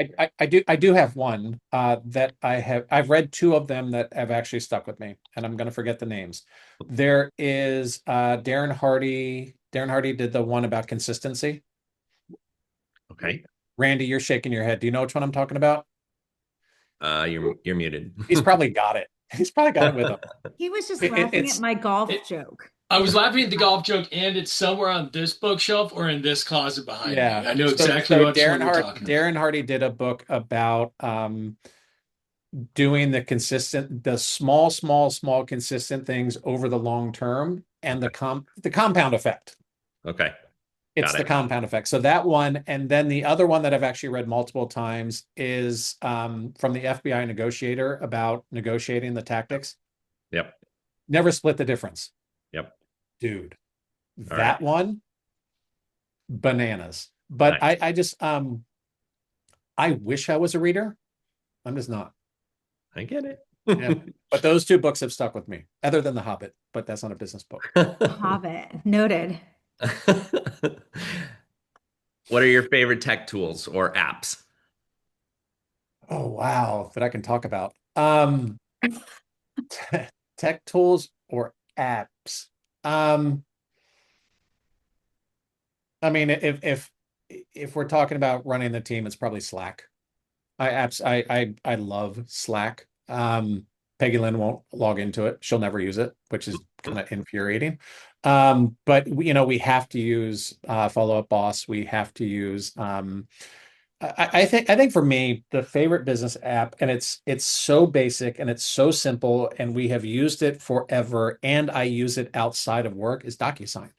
[SPEAKER 1] I do have one that I've read two of them that have actually stuck with me, and I'm gonna forget the names. There is Darren Hardy. Darren Hardy did the one about consistency.
[SPEAKER 2] Okay.
[SPEAKER 1] Randy, you're shaking your head. Do you know which one I'm talking about?
[SPEAKER 2] You're muted.
[SPEAKER 1] He's probably got it. He's probably got it with him.
[SPEAKER 3] He was just laughing at
[SPEAKER 1] It's
[SPEAKER 3] my golf
[SPEAKER 4] It,
[SPEAKER 3] joke.
[SPEAKER 4] I was laughing at the golf joke, and it's somewhere on this bookshelf or in this closet behind me.
[SPEAKER 1] yeah.
[SPEAKER 4] I know
[SPEAKER 1] So
[SPEAKER 4] exactly
[SPEAKER 1] so
[SPEAKER 4] which one you're talking about.
[SPEAKER 1] Darren Hardy did a book about doing the small consistent things over the long term and
[SPEAKER 2] Okay.
[SPEAKER 1] the compound effect.
[SPEAKER 2] Okay.
[SPEAKER 1] It's
[SPEAKER 2] Got
[SPEAKER 1] the
[SPEAKER 2] it.
[SPEAKER 1] compound effect. So that one, and then the other one that I've actually read multiple times is from the FBI negotiator about negotiating the tactics.
[SPEAKER 2] Yep.
[SPEAKER 1] Never split the difference.
[SPEAKER 2] Yep.
[SPEAKER 1] Dude,
[SPEAKER 2] All right.
[SPEAKER 1] that one, bananas. But
[SPEAKER 2] Nice.
[SPEAKER 1] I wish I was a reader. I'm just not.
[SPEAKER 2] I get it.
[SPEAKER 1] Yeah. But those two books have stuck with me, other than The Hobbit, but that's not a business book.
[SPEAKER 3] Hobbit. Noted.
[SPEAKER 2] What are your favorite tech tools or apps?
[SPEAKER 1] Oh, wow, that I can talk about. Tech tools or apps. Um, I mean, if we're talking about running the team, it's probably Slack. I love Slack. Peggy Lyn won't log into it. She'll never use it, which is kind of infuriating. But we have to use Follow Up Boss. We have to use I think for me, the favorite business app, and it's so basic and it's so simple, and we have used it forever, and I use it outside of work, is DocuSign.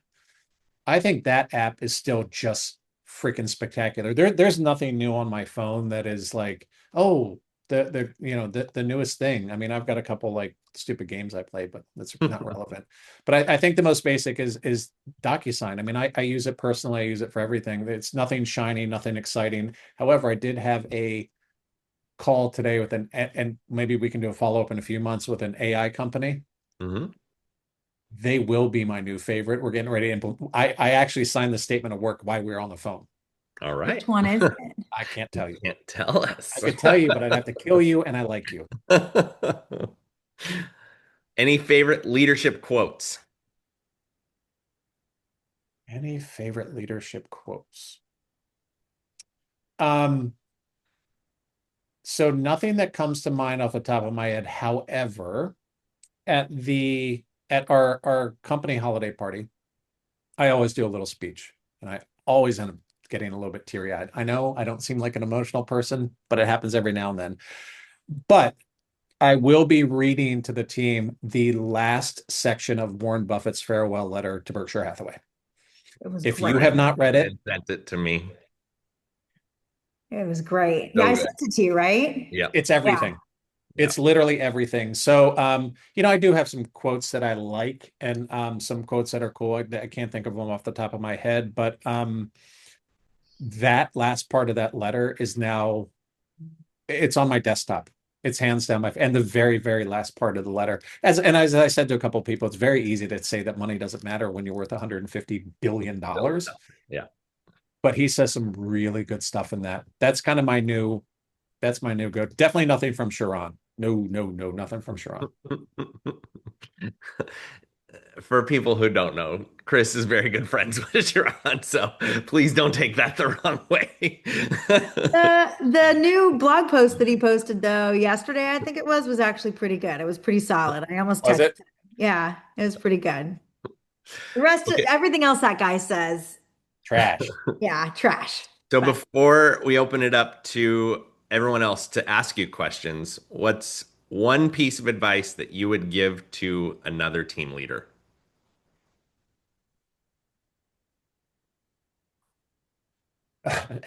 [SPEAKER 1] I think that app is still just freaking spectacular. There's nothing new on my phone that is like, oh, the newest thing. I mean, I've got a couple like stupid games I play, but that's not relevant. But I think the most basic is DocuSign. I mean, I use it personally. I use it for everything. It's nothing shiny, nothing exciting. However, I did have a call today with and maybe we can do a follow-up in a few months with an AI company.
[SPEAKER 2] Hmm.
[SPEAKER 1] They will be my new favorite. We're getting ready to implement. I actually signed the statement of work while we were on the phone.
[SPEAKER 2] All
[SPEAKER 3] Which
[SPEAKER 2] right.
[SPEAKER 3] one is it?
[SPEAKER 1] I can't
[SPEAKER 2] You
[SPEAKER 1] tell you.
[SPEAKER 2] can't tell
[SPEAKER 1] I
[SPEAKER 2] us.
[SPEAKER 1] could tell you, but I'd have to kill you, and I like you.
[SPEAKER 2] Any favorite leadership quotes?
[SPEAKER 1] Any favorite leadership quotes? Um, so nothing that comes to mind off the top of my head. However, at our company holiday party, I always do a little speech, and I always end up getting a little bit teary-eyed. I know I don't seem like an emotional person, but it happens every now and then. But I will be reading to the team the last section of Warren Buffett's farewell letter to Berkshire Hathaway.
[SPEAKER 3] It was
[SPEAKER 1] If you
[SPEAKER 3] great.
[SPEAKER 1] have not read it,
[SPEAKER 2] And sent it to me.
[SPEAKER 3] It was great. Yeah,
[SPEAKER 2] So
[SPEAKER 3] I
[SPEAKER 2] good.
[SPEAKER 3] sent it to you, right?
[SPEAKER 2] Yeah.
[SPEAKER 1] It's
[SPEAKER 3] Yeah.
[SPEAKER 1] everything.
[SPEAKER 2] Yeah.
[SPEAKER 1] It's literally everything. So, I do have some quotes that I like and some quotes that are cool. I can't think of them off the top of my head, but that last part of that letter is now it's on my desktop. It's hands down and the very, very last part of the letter. As I said to a couple of people, it's very easy to say that money doesn't matter when you're worth $150 billion.
[SPEAKER 2] Yeah.
[SPEAKER 1] But he says some really good stuff in that. That's my new go. Definitely nothing from Sharon. No, no, no, nothing from Sharon.
[SPEAKER 2] For people who don't know, Chris is very good friends with Sharon, so please don't take that the wrong way.
[SPEAKER 3] The new blog post that he posted though yesterday, I think it was actually pretty good. It was pretty solid. I almost
[SPEAKER 1] Was
[SPEAKER 3] texted
[SPEAKER 1] it?
[SPEAKER 3] him. Yeah, it was pretty good. The rest of
[SPEAKER 2] Okay,
[SPEAKER 3] everything else that guy says,
[SPEAKER 1] Trash.
[SPEAKER 3] yeah, trash.
[SPEAKER 2] so
[SPEAKER 3] But
[SPEAKER 2] before we open it up to everyone else to ask you questions, what's one piece of advice that you would give to another team leader?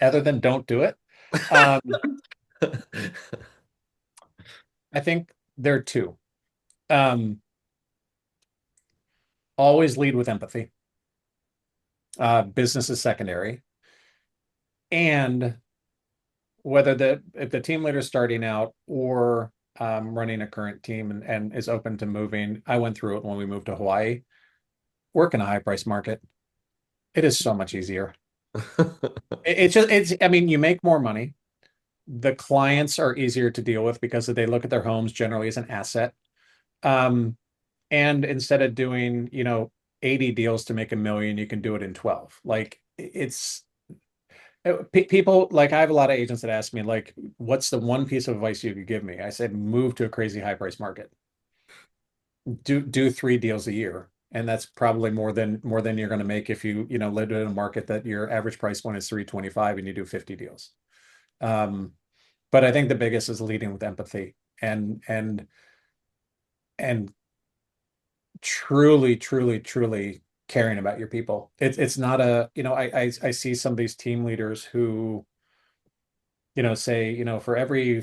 [SPEAKER 1] Other than don't do it. Um, I think there are two. Um, Always lead with empathy. Business is secondary. And whether if the team leader is starting out or running a current team and is open to moving, I went through it when we moved to Hawaii. Work in a high price market. It is so much easier. I mean, you make more money. The clients are easier to deal with because they look at their homes generally as an asset. Um, and instead of doing, 80 deals to make a million, you can do it in 12. Like it's people like I have a lot of agents that ask me like, what's the one piece of advice you could give me? I said, move to a crazy high price market. Do 3 deals a year. And that's probably more than you're going to make if you live in a market that your average price point is 325 and you do 50 deals. Um, but I think the biggest is leading with empathy and truly, truly, truly caring about your people. It's not I see some of these team leaders who, say, for every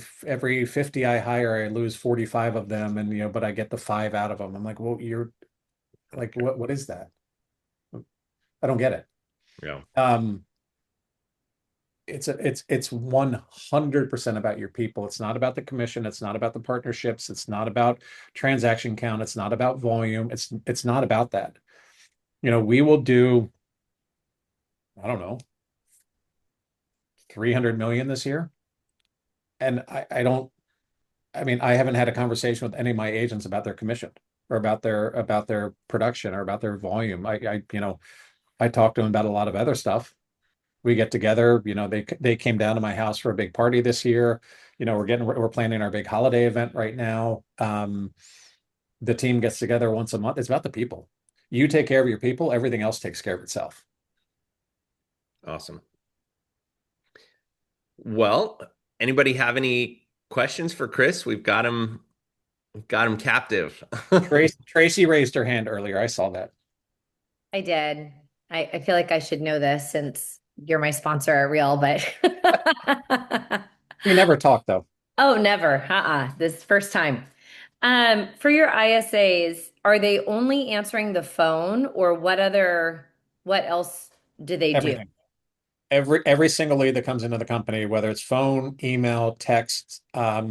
[SPEAKER 1] 50 I hire, I lose 45 of them and but I get the 5 out of them. I'm like, well, you're like, what is that? I don't get it.
[SPEAKER 2] Yeah.
[SPEAKER 1] Um, it's 100% about your people. It's not about the commission. It's not about the partnerships. It's not about transaction count. It's not about volume. It's not about that. We will do, I don't know, 300 million this year. And I don't, I mean, I haven't had a conversation with any of my agents about their commission or about their production or about their volume. I talk to them about a lot of other stuff. We get together, they came down to my house for a big party this year. We're planning our big holiday event right now. The team gets together once a month. It's about the people. You take care of your people, everything else takes care of itself.
[SPEAKER 2] Awesome. Well, anybody have any questions for Chris? We've got him captive.
[SPEAKER 1] Tracy raised her hand earlier. I saw that.
[SPEAKER 5] I did. I feel like I should know this since you're my sponsor at Real, but
[SPEAKER 1] We never talk though.
[SPEAKER 5] oh, never. This first time. For your ISAs, are they only answering the phone or what else do they do?
[SPEAKER 1] Everything. Every single lead that comes into the company, whether it's phone, email, text, I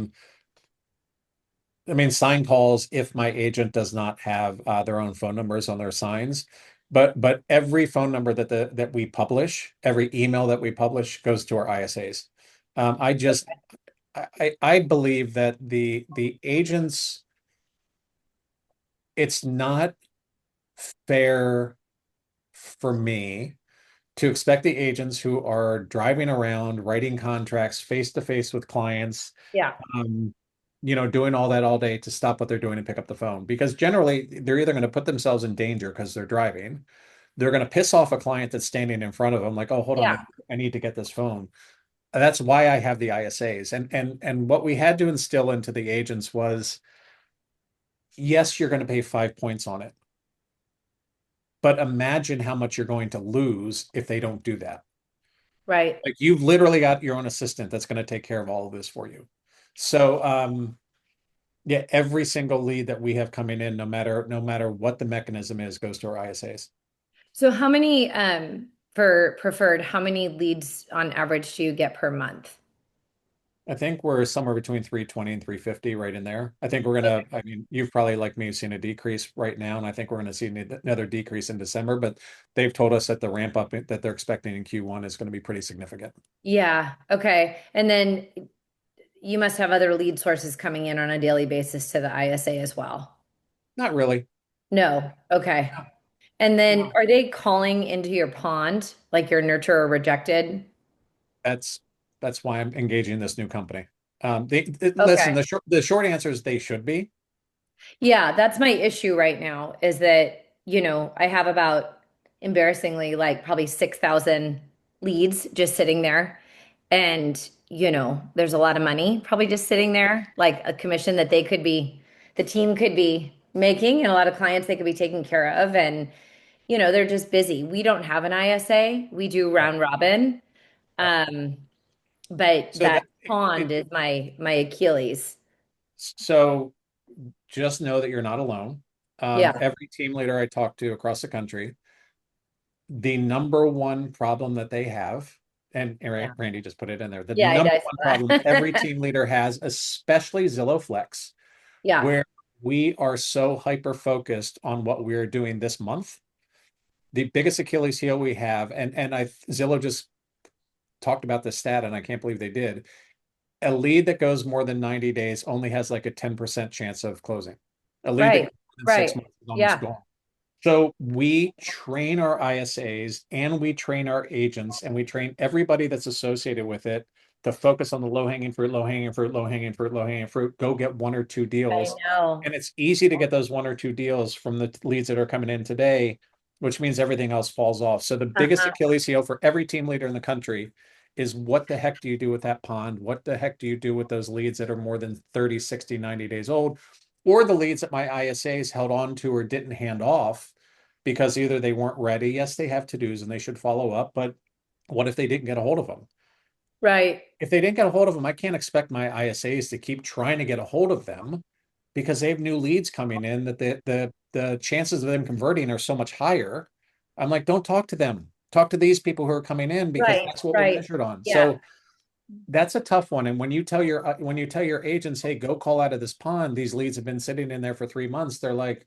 [SPEAKER 1] mean, sign calls if my agent does not have their own phone numbers on their signs. But every phone number that we publish, every email that we publish goes to our ISAs. I believe that the agents, it's not fair for me to expect the agents who are driving around, writing contracts face to face with clients,
[SPEAKER 5] Yeah.
[SPEAKER 1] um, doing all that all day to stop what they're doing and pick up the phone. Because generally, they're either going to put themselves in danger because they're driving, they're going to piss off a client that's standing in front of them, like, oh, hold on,
[SPEAKER 5] Yeah.
[SPEAKER 1] I need to get this phone. That's why I have the ISAs. And what we had to instill into the agents was, yes, you're going to pay 5 points on it, but imagine how much you're going to lose if they don't do that.
[SPEAKER 5] Right.
[SPEAKER 1] Like you've literally got your own assistant that's going to take care of all of this for you. So yeah, every single lead that we have coming in, no matter what the mechanism is, goes to our ISAs.
[SPEAKER 5] So how many, for preferred, how many leads on average do you get per month?
[SPEAKER 1] I think we're somewhere between 320 and 350 right in there. I think we're gonna, I mean, you've probably like me seen a decrease right now, and I think we're gonna see another decrease in December, but they've told us that the ramp up that they're expecting in Q1 is going to be pretty significant.
[SPEAKER 5] Yeah. Okay. And then you must have other lead sources coming in on a daily basis to the ISA as well.
[SPEAKER 1] Not really.
[SPEAKER 5] No. Okay.
[SPEAKER 1] No,
[SPEAKER 5] And then
[SPEAKER 1] no.
[SPEAKER 5] are they calling into your pond, like your nurture or rejected?
[SPEAKER 1] That's that's why I'm engaging this new company. Listen,
[SPEAKER 5] Okay.
[SPEAKER 1] the short answer is they should be.
[SPEAKER 5] Yeah, that's my issue right now is that, I have about embarrassingly like probably 6,000 leads just sitting there. And, there's a lot of money probably just sitting there, like a commission that the team could be making and a lot of clients they could be taking care of. And, they're just busy. We don't have an ISA. We do
[SPEAKER 1] Yep,
[SPEAKER 5] round robin.
[SPEAKER 1] yep.
[SPEAKER 5] Um, but
[SPEAKER 1] So
[SPEAKER 5] that
[SPEAKER 1] that
[SPEAKER 5] pond
[SPEAKER 1] it,
[SPEAKER 5] is my Achilles.
[SPEAKER 1] so just know that you're not alone.
[SPEAKER 5] Yeah.
[SPEAKER 1] Every team leader I talk to across the country, the number one problem that they have, and
[SPEAKER 5] Yeah.
[SPEAKER 1] Randy just put it in there, the
[SPEAKER 5] Yeah,
[SPEAKER 1] number
[SPEAKER 5] I
[SPEAKER 1] one
[SPEAKER 5] saw
[SPEAKER 1] problem every
[SPEAKER 5] that.
[SPEAKER 1] team leader has, especially Zillow Flex,
[SPEAKER 5] Yeah.
[SPEAKER 1] where we are so hyper focused on what we're doing this month. The biggest Achilles heel we have, and Zillow just talked about this stat, and I can't believe they did. A lead that goes more than 90 days only has like a 10% chance of closing. A lead that
[SPEAKER 5] Right.
[SPEAKER 1] goes more than six
[SPEAKER 5] Right.
[SPEAKER 1] months is almost
[SPEAKER 5] Yeah.
[SPEAKER 1] gone. So we train our ISAs and we train our agents and we train everybody that's associated with it to focus on the low hanging fruit, low hanging fruit, low hanging fruit, low hanging fruit. Go get one or two
[SPEAKER 5] I
[SPEAKER 1] deals.
[SPEAKER 5] know.
[SPEAKER 1] And it's easy to get those one or two deals from the leads that are coming in today, which means everything else falls off. So the biggest
[SPEAKER 5] Uh-huh.
[SPEAKER 1] Achilles heel for every team leader in the country is what the heck do you do with that pond? What the heck do you do with those leads that are more than 30, 60, 90 days old? Or the leads that my ISAs held on to or didn't hand off because either they weren't ready. Yes, they have to-dos and they should follow up, but what if they didn't get a hold of them?
[SPEAKER 5] Right.
[SPEAKER 1] If they didn't get a hold of them, I can't expect my ISAs to keep trying to get a hold of them because they have new leads coming in that the chances of them converting are so much higher. I'm like, don't talk to them. Talk to these people who are coming in because
[SPEAKER 5] Right.
[SPEAKER 1] that's what we're
[SPEAKER 5] Right.
[SPEAKER 1] measured on.
[SPEAKER 5] Yeah.
[SPEAKER 1] So that's a tough one. And when you tell your agents, hey, go call out of this pond, these leads have been sitting in there for 3 months, they're like,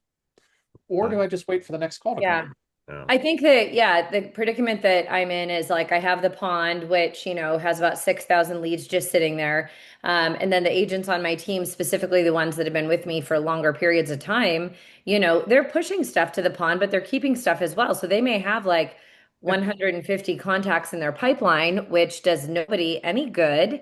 [SPEAKER 1] or do I just wait for the next call to come
[SPEAKER 5] Yeah.
[SPEAKER 1] in?
[SPEAKER 2] Yeah.
[SPEAKER 5] I think that, yeah, the predicament that I'm in is like I have the pond, which, has about 6,000 leads just sitting there. And then the agents on my team, specifically the ones that have been with me for longer periods of time, they're pushing stuff to the pond, but they're keeping stuff as well. So they may have like
[SPEAKER 1] Yep.
[SPEAKER 5] 150 contacts in their pipeline, which does nobody any good.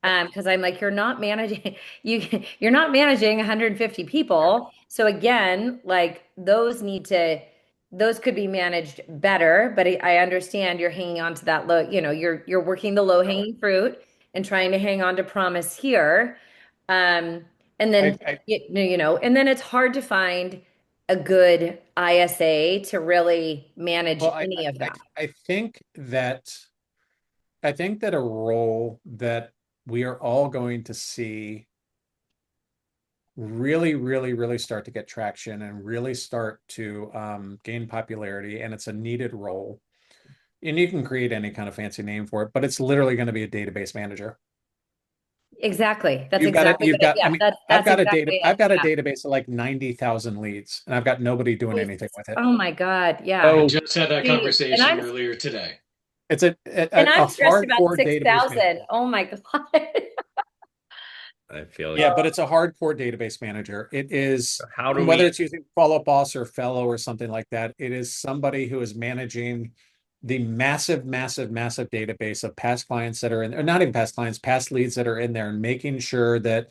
[SPEAKER 5] Because I'm like, you're not managing you're not managing 150 people. So again, like those could be managed better, but I understand you're hanging on to that low, you're working the low hanging fruit and trying to hang on to promise here. Um, and
[SPEAKER 1] I,
[SPEAKER 5] then,
[SPEAKER 1] I
[SPEAKER 5] and then it's hard to find a good ISA to really manage
[SPEAKER 1] well,
[SPEAKER 5] any of that.
[SPEAKER 1] I think that a role that we are all going to see really, really, really start to get traction and really start to gain popularity, and it's a needed role. And you can create any kind of fancy name for it, but it's literally going to be a database manager.
[SPEAKER 5] Exactly. That's
[SPEAKER 1] You've got it.
[SPEAKER 5] exactly
[SPEAKER 1] You've
[SPEAKER 5] what it,
[SPEAKER 1] got, I
[SPEAKER 5] yeah,
[SPEAKER 1] mean,
[SPEAKER 5] that's exactly
[SPEAKER 1] I've
[SPEAKER 5] it.
[SPEAKER 1] got a
[SPEAKER 5] Yeah.
[SPEAKER 1] database of like 90,000 leads, and I've got nobody doing anything
[SPEAKER 5] Jesus.
[SPEAKER 1] with it.
[SPEAKER 5] Oh my God. Yeah.
[SPEAKER 4] I
[SPEAKER 1] So
[SPEAKER 4] just had that
[SPEAKER 5] Jeez. And
[SPEAKER 4] conversation earlier today.
[SPEAKER 1] it's a
[SPEAKER 5] I'm stressed about
[SPEAKER 1] hardcore database manager.
[SPEAKER 5] 6,000. Oh my God.
[SPEAKER 2] I feel
[SPEAKER 1] Yeah,
[SPEAKER 2] you.
[SPEAKER 1] but it's a hardcore database manager. It is,
[SPEAKER 2] How do
[SPEAKER 1] and whether
[SPEAKER 2] we,
[SPEAKER 1] it's using Follow Up Boss or Fellow or something like that, it is somebody who is managing the massive, massive, massive database of past clients that are in, or not even past clients, past leads that are in there, and making sure that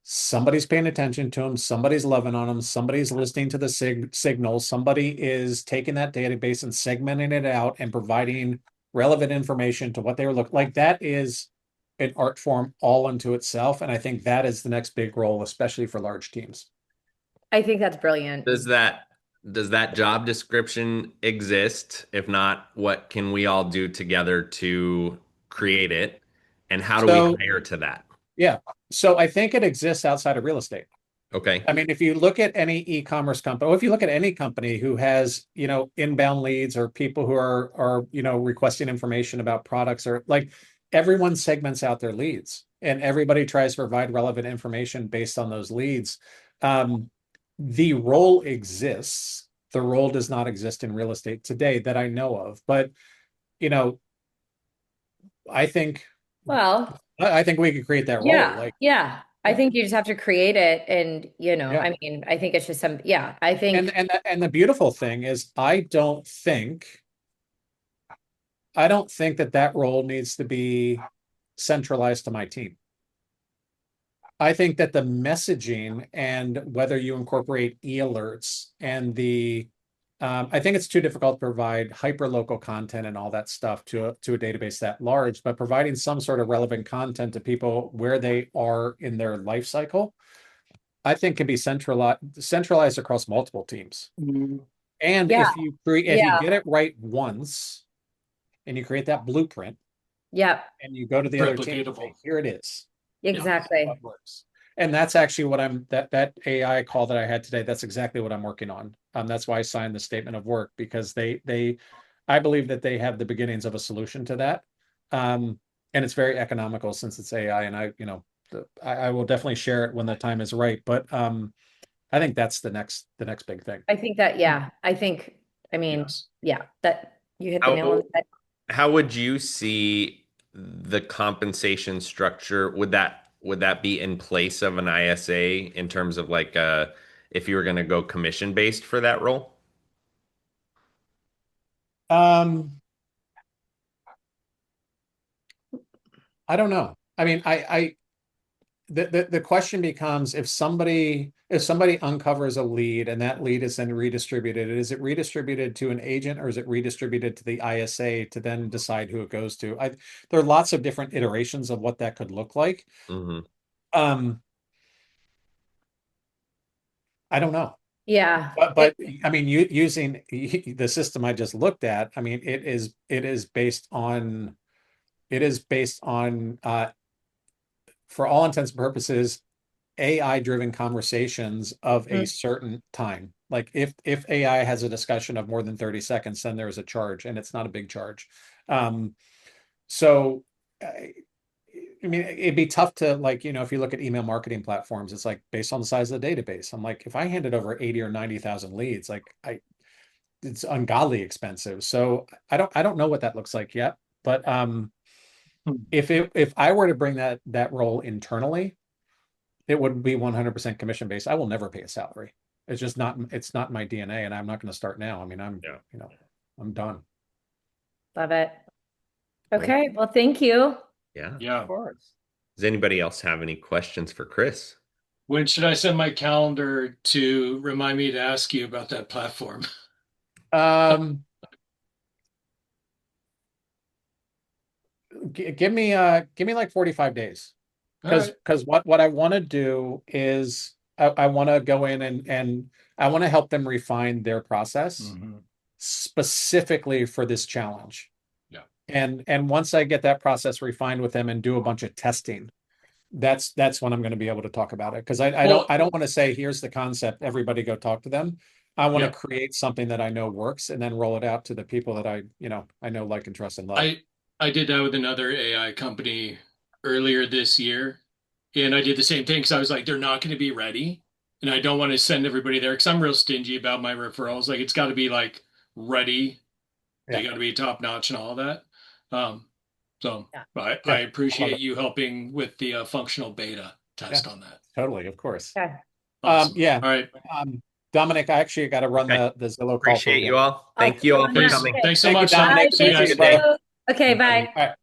[SPEAKER 1] somebody's paying attention to them, somebody's loving on them, somebody's listening to the signals, somebody is taking that database and segmenting it out and providing relevant information to what they were looking like. That is an art form all unto itself. And I think that is the next big role, especially for large teams.
[SPEAKER 5] I think that's brilliant.
[SPEAKER 2] does that does that job description exist? If not, what can we all do together to create it? And how do we
[SPEAKER 1] So
[SPEAKER 2] hire to that?
[SPEAKER 1] yeah, so I think it exists outside of real estate.
[SPEAKER 2] Okay.
[SPEAKER 1] I mean, if you look at any e-commerce company, or if you look at any company who has, inbound leads or people who are, requesting information about products, or like, everyone segments out their leads and everybody tries to provide relevant information based on those leads. Um, the role exists. The role does not exist in real estate today that I know of. But, you know, I think
[SPEAKER 5] Well,
[SPEAKER 1] I think we could create that role.
[SPEAKER 5] yeah,
[SPEAKER 1] Like,
[SPEAKER 5] yeah. I
[SPEAKER 1] yeah.
[SPEAKER 5] think you just have to create it and,
[SPEAKER 1] Yeah.
[SPEAKER 5] I mean, I think it's just yeah, I
[SPEAKER 1] And
[SPEAKER 5] think,
[SPEAKER 1] and the beautiful thing is I don't think that role needs to be centralized to my team. I think that the messaging and whether you incorporate e-alerts and I think it's too difficult to provide hyper-local content and all that stuff to a database that large, but providing some sort of relevant content to people where they are in their life cycle, I think can be centralized across multiple teams. And
[SPEAKER 5] yeah,
[SPEAKER 1] if you
[SPEAKER 5] yeah,
[SPEAKER 1] get it right once and you create that blueprint
[SPEAKER 5] yeah,
[SPEAKER 1] and you go to the other team and say,
[SPEAKER 4] Replicatable.
[SPEAKER 1] here it is.
[SPEAKER 4] Yeah.
[SPEAKER 1] This is how
[SPEAKER 5] exactly.
[SPEAKER 1] it works. And that's actually what that AI call that I had today, that's exactly what I'm working on. That's why I signed the statement of work, because I believe that they have the beginnings of a solution to that. And it's very economical since it's AI, and I will definitely share it when the time is right. But I think that's the next big thing.
[SPEAKER 5] I think that, yeah, I mean,
[SPEAKER 4] Yes.
[SPEAKER 5] yeah, that you hit the nail on
[SPEAKER 2] How
[SPEAKER 5] the head.
[SPEAKER 2] how would you see the compensation structure? Would that be in place of an ISA in terms of like if you were going to go commission based for that role?
[SPEAKER 1] Um, I don't know. I mean, the question becomes, if somebody uncovers a lead and that lead is then redistributed, is it redistributed to an agent or is it redistributed to the ISA to then decide who it goes to? There are lots of different iterations of what that could look like.
[SPEAKER 2] Hmm.
[SPEAKER 1] Um, I don't know.
[SPEAKER 5] Yeah.
[SPEAKER 1] But I mean, using the system I just looked at, I mean, it is based on for all intents and purposes, AI driven conversations of a
[SPEAKER 5] Mhm.
[SPEAKER 1] certain time. Like, if AI has a discussion of more than 30 seconds, then there's a charge, and it's not a big charge. Um, so I mean, it'd be tough to, like, if you look at email marketing platforms, it's like based on the size of the database. I'm like, if I handed over 80 or 90,000 leads, like, it's ungodly expensive. So I don't know what that looks like yet. But if I were to bring that role internally, it would be 100% commission based. I will never pay a salary. It's not my DNA, and I'm not going to start now. I mean,
[SPEAKER 2] Yeah.
[SPEAKER 1] I'm done.
[SPEAKER 5] Love it.
[SPEAKER 2] Cool.
[SPEAKER 5] Okay. Well, thank you.
[SPEAKER 2] Yeah, of
[SPEAKER 4] Yeah.
[SPEAKER 2] course. Does anybody else have any questions for Chris?
[SPEAKER 4] When should I send my calendar to remind me to ask you about that platform?
[SPEAKER 1] Um, give me like 45 days.
[SPEAKER 4] All
[SPEAKER 1] Because
[SPEAKER 4] right.
[SPEAKER 1] what I want to do is I want to go in and I want to help them refine their process
[SPEAKER 4] Mhm.
[SPEAKER 1] specifically for this challenge.
[SPEAKER 4] Yeah.
[SPEAKER 1] And once I get that process refined with them and do a bunch of testing, that's when I'm going to be able to talk about it. Because I don't
[SPEAKER 4] Well,
[SPEAKER 1] I don't want to say, here's the concept, everybody go talk to them. I want to
[SPEAKER 4] yeah.
[SPEAKER 1] create something that I know works and then roll it out to the people that I know, like, and trust, and love.
[SPEAKER 4] I did that with another AI company earlier this year, and I did the same thing because I was like, they're not going to be ready, and I don't want to send everybody there because I'm real stingy about my referrals. Like, it's got to be like ready. They
[SPEAKER 1] Yeah.
[SPEAKER 4] got to be top notch and all that. Um, so
[SPEAKER 5] Yeah.
[SPEAKER 4] I
[SPEAKER 1] Yeah. I love
[SPEAKER 4] appreciate
[SPEAKER 1] it.
[SPEAKER 4] you helping with the functional beta
[SPEAKER 1] Yeah.
[SPEAKER 4] test on that.
[SPEAKER 1] Totally. Of course.
[SPEAKER 5] Okay.
[SPEAKER 4] Awesome.
[SPEAKER 1] Yeah.
[SPEAKER 4] All right.
[SPEAKER 1] Dominic, I actually got to run
[SPEAKER 2] Okay.
[SPEAKER 1] the Zillow call for
[SPEAKER 2] Appreciate
[SPEAKER 1] again.
[SPEAKER 2] you all.
[SPEAKER 5] I'll
[SPEAKER 2] Thank
[SPEAKER 5] see
[SPEAKER 2] you
[SPEAKER 5] you
[SPEAKER 2] all
[SPEAKER 5] on
[SPEAKER 2] for
[SPEAKER 4] Thanks.
[SPEAKER 2] coming.
[SPEAKER 5] Monday.
[SPEAKER 4] Thanks so
[SPEAKER 1] Thank you,
[SPEAKER 4] much, Tom.
[SPEAKER 5] Bye.
[SPEAKER 1] Dominic.
[SPEAKER 4] See you
[SPEAKER 2] Have a
[SPEAKER 5] Thank
[SPEAKER 2] good
[SPEAKER 4] guys.
[SPEAKER 2] day.
[SPEAKER 5] you. Okay.
[SPEAKER 4] Bye.
[SPEAKER 5] Bye.
[SPEAKER 1] All right.